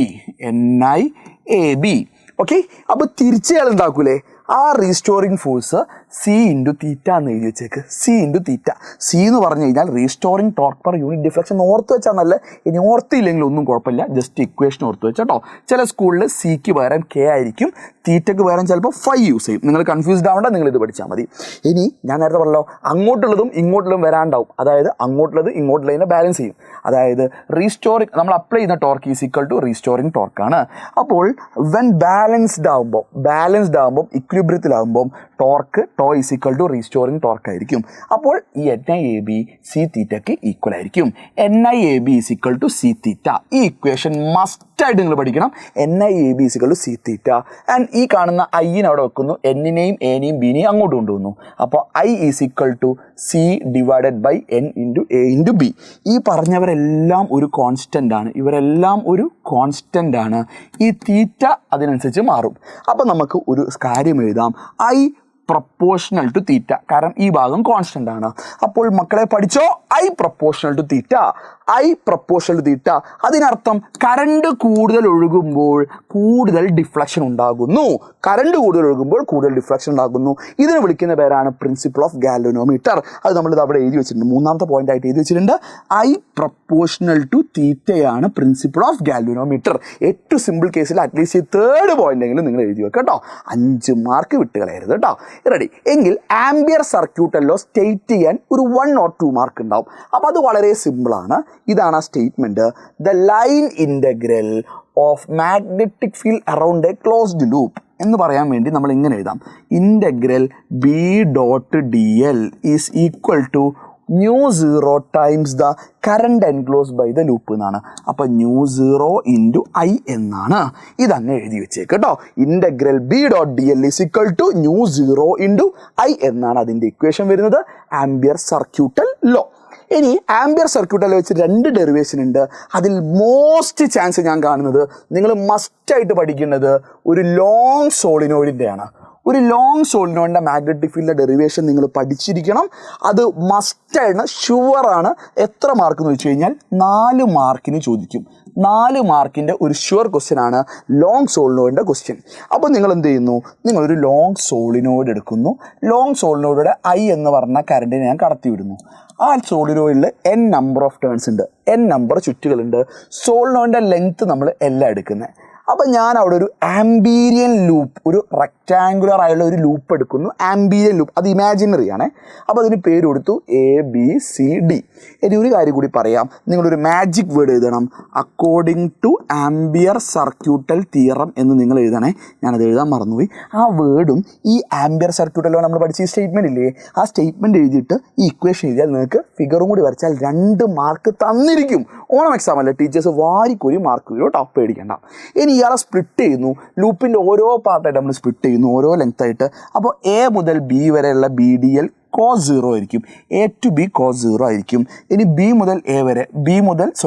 Okay, അപ്പോൾ തിരിച്ചയാൾ ഉണ്ടാക്കൂലേ, ആ റീസ്റ്റോറിങ് ഫോഴ്സ് C × θ എന്ന് എഴുതി വെച്ചേക്ക്. C × θ. C എന്ന് പറഞ്ഞു കഴിഞ്ഞാൽ restoring torque per unit deflection. ഓർത്ത് വെച്ചാൽ നല്ല. ഇനി ഓർത്തില്ലെങ്കിൽ ഒന്നും കുഴപ്പമില്ല, ജസ്റ്റ് ഇക്വേഷൻ ഓർത്ത് വെച്ചാട്ടോ. ചില സ്കൂളിൽ സിക്ക് പകരം K ആയിരിക്കും, തീറ്റയ്ക്ക് പകരം ചിലപ്പോൾ 5 യൂസ് ചെയ്യും. നിങ്ങൾ കൺഫ്യൂസ്ഡ് ആവേണ്ട, നിങ്ങൾ ഇത് പഠിച്ചാൽ മതി. ഇനി ഞാൻ നേരത്തെ പറഞ്ഞല്ലോ, അങ്ങോട്ടുള്ളതും ഇങ്ങോട്ടുള്ളതും വരാണ്ടാവും. അതായത് അങ്ങോട്ടുള്ളത് ഇങ്ങോട്ടുള്ളതിനെ ബാലൻസ് ചെയ്യും. അതായത് റീസ്റ്റോറിങ് നമ്മൾ അപ്ലൈ ചെയ്യുന്ന torque is equal to restoring ടോർക്കാണ്. അപ്പോൾ വെൻ ബാലൻസ്ഡ് ആകുമ്പോൾ ഇക്വിലിബ്രിയത്തിലാകുമ്പോൾ torque tau is equal to restoring torque ആയിരിക്കും. അപ്പോൾ ഈ NIAB C തീറ്റയ്ക്ക് ഈക്വൽ ആയിരിക്കും. NIAB is equal to C theta. ഈ ഇക്വേഷൻ മസ്റ്റായിട്ട് നിങ്ങൾ പഠിക്കണം. NIAB is equal to C theta. And ഈ കാണുന്ന ഐനെ അവിടെ വെക്കുന്നു, N-നെയും A-നെയും B-നെയും അങ്ങോട്ട് കൊണ്ടുവന്നു. അപ്പോൾ I is equal to C divided by N × A × B. ഈ പറഞ്ഞവരെല്ലാം ഒരു കോൺസ്റ്റൻ്റ് ആണ്. ഇവരെല്ലാം ഒരു കോൺസ്റ്റൻ്റ് ആണ്. ഈ തീറ്റ അതിനനുസരിച്ച് മാറും. അപ്പോൾ നമുക്ക് ഒരു കാര്യം എഴുതാം. I proportional to theta. കാരണം ഈ ഭാഗം കോൺസ്റ്റന്റ് ആണ്. അപ്പോൾ മക്കളെ പഠിച്ചോ, I proportional to theta, I proportional to theta. അതിനർത്ഥം കറണ്ട് കൂടുതൽ ഒഴുകുമ്പോൾ കൂടുതൽ ഡിഫ്ലക്ഷൻ ഉണ്ടാകുന്നു. കറണ്ട് കൂടുതൽ ഒഴുകുമ്പോൾ കൂടുതൽ ഡിഫ്ലക്ഷൻ ഉണ്ടാകുന്നു. ഇതിനെ വിളിക്കുന്ന പേരാണ് പ്രിൻസിപ്പിൾ ഓഫ് ഗാൽവനോമീറ്റർ. അത് നമ്മളിത് അവിടെ എഴുതി വെച്ചിട്ടുണ്ട്. മൂന്നാമത്തെ പോയിന്റ് ആയിട്ട് എഴുതി വെച്ചിട്ടുണ്ട്. I പ്രൊപ്പോർഷണൽ ടു തീറ്റയാണ് പ്രിൻസിപ്പിൾ ഓഫ് ഗാൽവനോമീറ്റർ. ഏറ്റവും സിമ്പിൾ കേസിൽ അറ്റ്ലീസ്റ്റ് ഈ തേർഡ് പോയിന്റെങ്കിലും നിങ്ങൾ എഴുതി വെക്കുക കേട്ടോ. 5 മാർക്ക് വിട്ടുകളയരുത് കേട്ടോ. റെഡി എങ്കിൽ ആംബിയർ സർക്യൂട്ട് ലോ സ്റ്റേറ്റ് ചെയ്യാൻ ഒരു 1 or 2 മാർക്ക് ഉണ്ടാവും. അപ്പോൾ അത് വളരെ സിമ്പിളാണ്. ഇതാണ് ആ statement. The line integral of magnetic field around a closed loop എന്ന് പറയാൻ വേണ്ടി നമ്മൾ ഇങ്ങനെ എഴുതാം. Integral B dot D L is equal to mu zero times the current enclosed by the loop എന്നാണ്. അപ്പോൾ ന്യൂ സീറോ ഇൻറ്റു ഐ എന്നാണ്. ഇതങ്ങ് എഴുതി വെച്ചേക്ക് കേട്ടോ. Integral B dot D L is equal to mu zero into I എന്നാണ് അതിൻ്റെ equation വരുന്നത്. Ampere circuital law. ഇനി ആംബിയർ സർക്യൂട്ടിൽ വെച്ച് 2 ഡെറിവേഷൻ ഉണ്ട്. അതിൽ മോസ്റ്റ് ചാൻസ് ഞാൻ കാണുന്നത് നിങ്ങൾ മസ്റ്റായിട്ട് പഠിക്കേണ്ടത് ഒരു ലോങ് സോളിനോയിഡിൻ്റെയാണ്. ഒരു ലോങ് സോളിനോയിഡിൻ്റെ മാഗ്നറ്റിക് ഫീൽഡിൻ്റെ ഡെറിവേഷൻ നിങ്ങൾ പഠിച്ചിരിക്കണം. അത് മസ്റ്റാണ്, ഷുവറാണ്. എത്ര മാർക്ക് എന്ന് വെച്ച് കഴിഞ്ഞാൽ 4 മാർക്കിന് ചോദിക്കും. 4 മാർക്കിൻ്റെ ഒരു ഷുവർ ക്വസ്റ്റ്യൻ ആണ് ലോങ് സോളിനോയിഡിൻ്റെ ക്വസ്റ്റ്യൻ. അപ്പോൾ നിങ്ങൾ എന്ത് ചെയ്യുന്നു? നിങ്ങളൊരു ലോങ് സോളിനോയിഡ് എടുക്കുന്നു. ലോങ് സോളിനോയിഡിൻ്റെ ഐ എന്ന് പറഞ്ഞ കറണ്ടിനെ ഞാൻ കടത്തിവിടുന്നു. ആ സോളിനോയിഡിൽ n നമ്പർ ഓഫ് ടേൺസ് ഉണ്ട്, n നമ്പർ ചുറ്റുകളുണ്ട്. സോളിനോയിഡിൻ്റെ ലെങ്ത്ത് നമ്മൾ എല്ലാം എടുക്കുന്നത്. അപ്പോൾ ഞാൻ അവിടെ ഒരു ആംബീരിയൻ ലൂപ്പ്, ഒരു റെക്റ്റാങ്കുലർ ആയുള്ള ഒരു ലൂപ്പ് എടുക്കുന്നു. ആംബീരിയൻ ലൂപ്പ്, അത് ഇമാജിനറി ആണ്. അപ്പോൾ അതിന് പേര് കൊടുത്തു ABCD. ഇനി ഒരു കാര്യം കൂടി പറയാം. നിങ്ങളൊരു മാജിക് വേർഡ് എഴുതണം. According two ampere circuital theorem എന്ന് നിങ്ങൾ എഴുതണേ. ഞാനത് എഴുതാൻ മറന്നുപോയി. ആ വേർഡും ഈ ആംബിയർ സർക്യൂട്ടലോ നമ്മൾ പഠിച്ച ഈ സ്റ്റേറ്റ്മെൻറ്റ് ഇല്ലേ, ആ സ്റ്റേറ്റ്മെൻറ്റ് എഴുതിയിട്ട് ഈ ഇക്വേഷൻ എഴുതിയാൽ നിങ്ങൾക്ക് ഫിഗറും കൂടി വരച്ചാൽ 2 മാർക്ക് തന്നിരിക്കും. ഓണം എക്സാം അല്ലേ, ടീച്ചേഴ്സ് വാരിക്കൊരു മാർക്ക് വരും കേട്ടോ. പേടിക്കണ്ട. ഇനി ഇയാളെ സ്പ്ലിറ്റ് ചെയ്യുന്നു. ലൂപ്പിൻ്റെ ഓരോ പാർട്ടായിട്ട് നമ്മൾ സ്പ്ലിറ്റ് ചെയ്യുന്നു, ഓരോ ലെങ്ത്തായിട്ട്. അപ്പോൾ A മുതൽ B വരെയുള്ള BDL cos 0 ആയിരിക്കും. A to B cos 0 ആയിരിക്കും. ഇനി B മുതൽ A വരെ, B മുതൽ C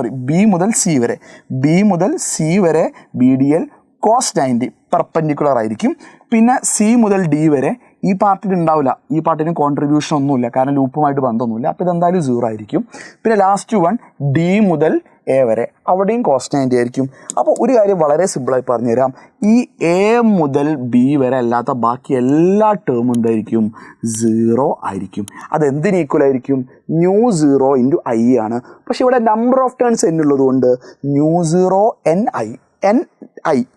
വരെ, B മുതൽ C വരെ BDL cos 90 പെർപെൻഡിക്കുലർ ആയിരിക്കും. പിന്നെ C മുതൽ D വരെ ഈ പാർട്ടിന് ഉണ്ടാവില്ല. ഈ പാർട്ടിന് കോൺട്രിബ്യൂഷൻ ഒന്നുമില്ല, കാരണം ലൂപ്പുമായിട്ട് ബന്ധമൊന്നുമില്ല. അപ്പോൾ ഇതെന്തായാലും 0 ആയിരിക്കും. പിന്നെ ലാസ്റ്റ് വൺ D മുതൽ A വരെ, അവിടെയും cos 90 ആയിരിക്കും. അപ്പോൾ ഒരു കാര്യം വളരെ സിമ്പിളായി പറഞ്ഞുതരാം. ഈ A മുതൽ B വരെ അല്ലാത്ത ബാക്കി എല്ലാ ടേമും എന്തായിരിക്കും? 0 ആയിരിക്കും. അതെന്തിന് ഈക്വൽ ആയിരിക്കും? ന്യൂ സീറോ ഇൻറ്റു ഐ ആണ്. പക്ഷേ ഇവിടെ നമ്പർ ഓഫ് ടേൺസ് n ഉള്ളത് കൊണ്ട് new zero NI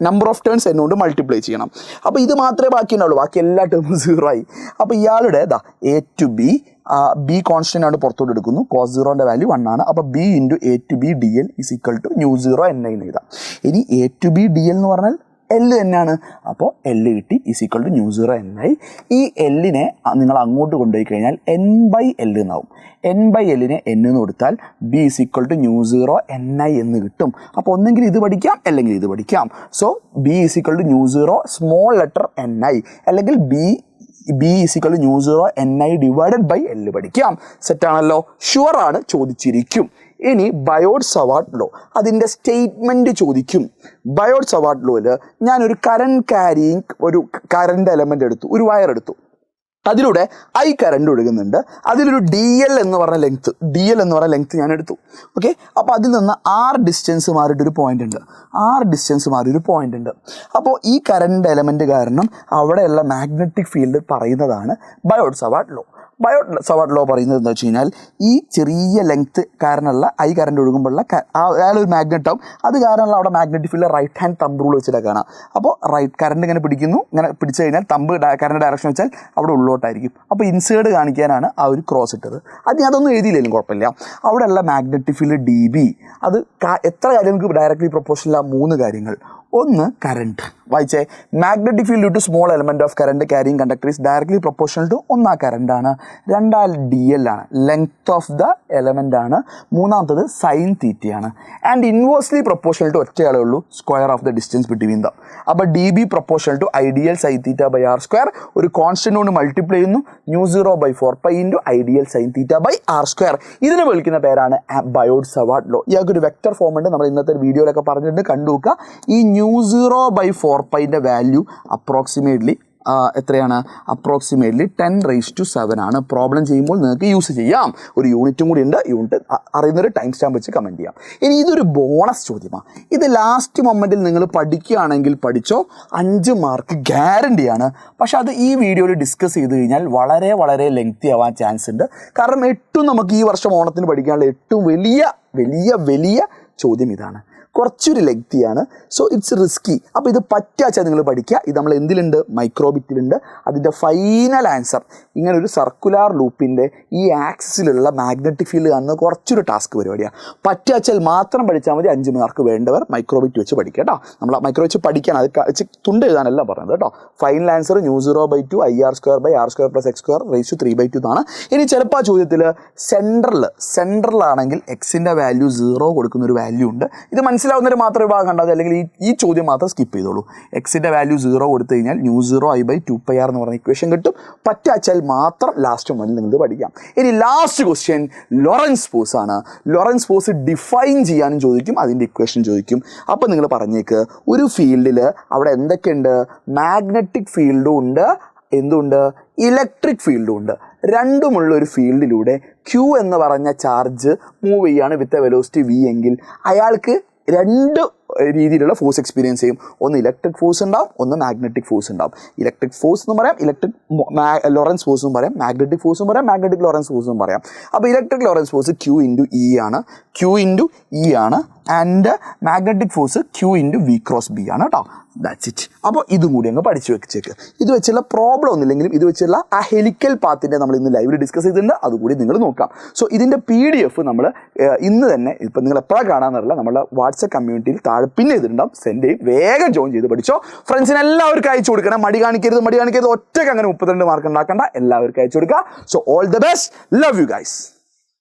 number of turns എന്നോട് മൾട്ടിപ്ലൈ ചെയ്യണം. അപ്പോൾ ഇത് മാത്രമേ ബാക്കി ഉണ്ടാവുള്ളൂ, ബാക്കി എല്ലാ ടേമും 0 ആയി. അപ്പോൾ ഇയാളുടെ A to B കോൺസ്റ്റൻ്റ് ആണ് പുറത്തോട്ട് എടുക്കുന്നു. cos 0ൻ്റെ വാല്യൂ 1 ആണ്. അപ്പോൾ B into A to B DL is equal to mu zero NI എന്ന് എഴുതാം. ഇനി A to B DL എന്ന് പറഞ്ഞാൽ L തന്നെയാണ്. അപ്പോൾ L കിട്ടി is equal to mu zero NI. ഈ Lനെ നിങ്ങൾ അങ്ങോട്ട് കൊണ്ടുപോയി കഴിഞ്ഞാൽ N/L എന്നാവും. N/Lനെ N എന്ന് കൊടുത്താൽ B is equal to mu zero NI എന്ന് കിട്ടും. അപ്പോൾ ഒന്നെങ്കിൽ ഇത് പഠിക്കാം, അല്ലെങ്കിൽ ഇത് പഠിക്കാം. So B is equal to mu zero small letter NI, അല്ലെങ്കിൽ B is equal to mu zero NI divided by L പഠിക്കാം. സെറ്റാണല്ലോ, ഷുവറാണ്, ചോദിച്ചിരിക്കും. ഇനി ബയോട്ട് സവാർട്ട് ലോ, അതിൻ്റെ സ്റ്റേറ്റ്മെൻറ്റ് ചോദിക്കും. ബയോട്ട് സവാർട്ട് ലോയിൽ ഞാനൊരു ഒരു കറണ്ട് എലമെൻ്റ് എടുത്തു, ഒരു വയർ എടുത്തു. അതിലൂടെ I കറണ്ട് ഒഴുകുന്നുണ്ട്. അതിലൊരു DL എന്ന് പറഞ്ഞ ലെങ്ത്ത് ഞാൻ എടുത്തു. ഓക്കെ, അപ്പോൾ അതിൽ നിന്ന് R ഡിസ്റ്റൻസ് മാറിയിട്ടൊരു പോയിൻ്റ് ഉണ്ട്. അപ്പോൾ ഈ കറണ്ട് എലമെൻ്റ് കാരണം അവിടെയുള്ള മാഗ്നറ്റിക് ഫീൽഡ് പറയുന്നതാണ് Biot Savart law. Biot Savart law പറയുന്നത് എന്താ വെച്ച് കഴിഞ്ഞാൽ, ഈ ചെറിയ ലെങ്ത്ത് കാരണമുള്ള I കറണ്ട് ഒഴുകുമ്പോഴുള്ള അയാളൊരു മാഗ്നറ്റ് ആവും. അത് കാരണമുള്ള അവിടെ magnetic field right hand thumb rule വെച്ചിട്ട് കാണാം. അപ്പോൾ കറണ്ട് ഇങ്ങനെ പിടിക്കുന്നു, ഇങ്ങനെ പിടിച്ചു കഴിഞ്ഞാൽ കറണ്ട് ഡയറക്ഷൻ വെച്ചാൽ അവിടെ ഉള്ളോട്ടായിരിക്കും. അപ്പോൾ ഇൻസേർഡ് കാണിക്കാനാണ് ആ ഒരു ക്രോസ് ഇട്ടത്. അതൊന്നും എഴുതിയില്ലെങ്കിലും കുഴപ്പമില്ല. അവിടെയുള്ള മാഗ്നറ്റിക് ഫീൽഡ് DB, അത് എത്ര കാര്യം നമുക്ക് ഡയറക്റ്റ്ലി പ്രൊപ്പോർഷണൽ 3 കാര്യങ്ങൾ. ഒന്ന് കറണ്ട്, വായിച്ചേ. Magnetic field to small element of current carrying conductor is directly proportional to ഒന്ന് ആ കറണ്ടാണ്. 2 DL ആണ്, ലെങ്ത് ഓഫ് ദ എലമെന്റ് ആണ്. 3 സൈൻ തീറ്റയാണ്. ആൻഡ് ഇൻവേഴ്സ്ലി പ്രൊപ്പോർഷണൽ ടു ഒറ്റയാളേ ഉള്ളൂ, square of the distance between the. അപ്പോൾ DB proportional to ideal sine theta by R square, ഒരു കോൺസ്റ്റന്റ് കൊണ്ട് മൾട്ടിപ്ലൈ ചെയ്യുന്നു. Mu zero by 4π into ideal sine theta by R square. ഇതിനെ വിളിക്കുന്ന പേരാണ് Biot Savart law. ഇയാൾക്കൊരു വെക്ടർ ഫോം ഉണ്ട്, നമ്മൾ ഇന്നത്തെ വീഡിയോയിലൊക്കെ പറഞ്ഞിട്ടുണ്ട്, കണ്ടു നോക്കുക. ഈ mu zero by 4π value approximately എത്രയാണ് അപ്രോക്സിമേറ്റ്ലി 10⁻⁷ ആണ്. പ്രോബ്ലം ചെയ്യുമ്പോൾ നിങ്ങൾക്ക് യൂസ് ചെയ്യാം. ഒരു യൂണിറ്റും കൂടി ഉണ്ട്. യൂണിറ്റ് അറിയുന്നൊരു ടൈം സ്റ്റാമ്പ് വെച്ച് കമൻറ്റ് ചെയ്യാം. ഇനി ഇതൊരു ബോണസ് ചോദ്യമാണ്. ഇത് ലാസ്റ്റ് മൊമെൻറ്റിൽ നിങ്ങൾ പഠിക്കുകയാണെങ്കിൽ പഠിച്ചോ, 5 മാർക്ക് ഗ്യാരണ്ടിയാണ്. പക്ഷെ അത് ഈ വീഡിയോയിൽ ഡിസ്കസ് ചെയ്ത് കഴിഞ്ഞാൽ വളരെ വളരെ ലെങ്തി ആവാൻ ചാൻസ് ഉണ്ട്. കാരണം ഏറ്റവും നമുക്ക് ഈ വർഷം ഓണത്തിന് പഠിക്കാനുള്ള ഏറ്റവും വലിയ ചോദ്യം ഇതാണ്. കുറച്ചൊരു ലെങ്തിയാണ്. So it's risky. അപ്പോൾ ഇത് പറ്റാച്ചാൽ നിങ്ങൾ പഠിക്കുക. ഇത് നമ്മൾ എന്തിലുണ്ട്? മൈക്രോബിറ്റിലുണ്ട്. അതിൻ്റെ ഫൈനൽ ആൻസർ ഇങ്ങനെ ഒരു സർക്കുലാർ ലൂപ്പിൻ്റെ ഈ ആക്സിസിലുള്ള മാഗ്നറ്റിക് ഫീൽഡ് കാണുന്ന കുറച്ചൊരു ടാസ്ക് പരിപാടിയാണ്. പറ്റാച്ചാൽ മാത്രം പഠിച്ചാൽ മതി. 5 മാർക്ക് വേണ്ടവർ മൈക്രോബിറ്റ് വെച്ച് പഠിക്കുക കേട്ടോ. നമ്മൾ മൈക്രോ വെച്ച് പഠിക്കാൻ അത് വെച്ച് തുണ്ട് എഴുതാനല്ല പറഞ്ഞത് കേട്ടോ. ഫൈനൽ ആൻസർ μ0/2 IR² + X² ⁵3/2 എന്നാണ്. ഇനി ചിലപ്പോൾ ആ ചോദ്യത്തിൽ സെൻട്രലാണെങ്കിൽ എക്സിൻ്റെ വാല്യൂ 0 കൊടുക്കുന്ന ഒരു വാല്യൂ ഉണ്ട്. ഇത് മനസ്സിലാവുന്നവർ മാത്രം വിഭാഗം കണ്ടാൽ, അല്ലെങ്കിൽ ഈ ചോദ്യം മാത്രം സ്കിപ്പ് ചെയ്തോളൂ. എക്സിൻ്റെ വാല്യൂ 0 കൊടുത്തു കഴിഞ്ഞാൽ μ0I/2πr എന്ന് പറഞ്ഞ ഇക്വേഷൻ കിട്ടും. പറ്റാച്ചാൽ മാത്രം ലാസ്റ്റ് മുന്നിൽ നിങ്ങൾക്ക് പഠിക്കാം. ഇനി ലാസ്റ്റ് ക്വസ്റ്റ്യൻ ലോറൻസ് ഫോഴ്സ് ആണ്. ലോറൻസ് ഫോഴ്സ് ഡിഫൈൻ ചെയ്യാനും ചോദിക്കും, അതിൻ്റെ ഇക്വേഷൻ ചോദിക്കും. അപ്പോൾ നിങ്ങൾ പറഞ്ഞേക്ക്, ഒരു ഫീൽഡിൽ അവിടെ എന്തൊക്കെയുണ്ട്? മാഗ്നറ്റിക് ഫീൽഡും ഉണ്ട്, എന്തുണ്ട്? ഇലക്ട്രിക് ഫീൽഡും ഉണ്ട്. രണ്ടുമുള്ള ഒരു ഫീൽഡിലൂടെ Q എന്ന് പറഞ്ഞ ചാർജ് മൂവ് ചെയ്യാണ് വിത്ത് എ വെലോസിറ്റി v എങ്കിൽ അയാൾക്ക് 2 രീതിയിലുള്ള ഫോഴ്സ് എക്സ്പീരിയൻസ് ചെയ്യും. ഒന്ന് ഇലക്ട്രിക് ഫോഴ്സ് ഉണ്ടാവും, ഒന്ന് മാഗ്നറ്റിക് ഫോഴ്സ് ഉണ്ടാവും. ഇലക്ട്രിക് ഫോഴ്സ് എന്ന് പറയാം, ലോറൻസ് ഫോഴ്സ് എന്ന് പറയാം, മാഗ്നറ്റിക് ഫോഴ്സ് എന്ന് പറയാം, മാഗ്നറ്റിക് ലോറൻസ് ഫോഴ്സ് എന്ന് പറയാം. അപ്പോൾ electric Lorentz force Q × E ആണ്. And magnetic force Q × V×B ആണ് കേട്ടോ. That's it. അപ്പോൾ ഇതും കൂടി അങ്ങ് പഠിച്ചു വെച്ചേക്ക്. ഇത് വെച്ചുള്ള പ്രോബ്ലം ഒന്നുമില്ലെങ്കിലും ഇത് വെച്ചുള്ള ആ ഹെലിക്കൽ പാത്തിൻ്റെ നമ്മൾ ഇന്ന് ലൈവിൽ ഡിസ്കസ് ചെയ്തിട്ടുണ്ട്. അതുകൂടി നിങ്ങൾ നോക്കാം. സോ ഇതിൻ്റെ PDF നമ്മൾ ഇന്ന് തന്നെ, ഇപ്പം നിങ്ങൾ എപ്പോഴാണ് കാണാമെന്നറിയില്ല, നമ്മുടെ വാട്സപ്പ് കമ്മ്യൂണിറ്റിയിൽ താഴെ പിന്നെ ചെയ്തിട്ടുണ്ടാവും. സെൻഡ് ചെയ്യും. വേഗം ജോയിൻ ചെയ്ത് പഠിച്ചോ. ഫ്രണ്ട്സിന് എല്ലാവർക്കും അയച്ചു കൊടുക്കണം. മടി കാണിക്കരുത്. ഒറ്റയ്ക്ക് അങ്ങനെ 32 മാർക്ക് ഉണ്ടാക്കണ്ട. എല്ലാവർക്കും അയച്ചു കൊടുക്കുക. So all the best. Love you guys.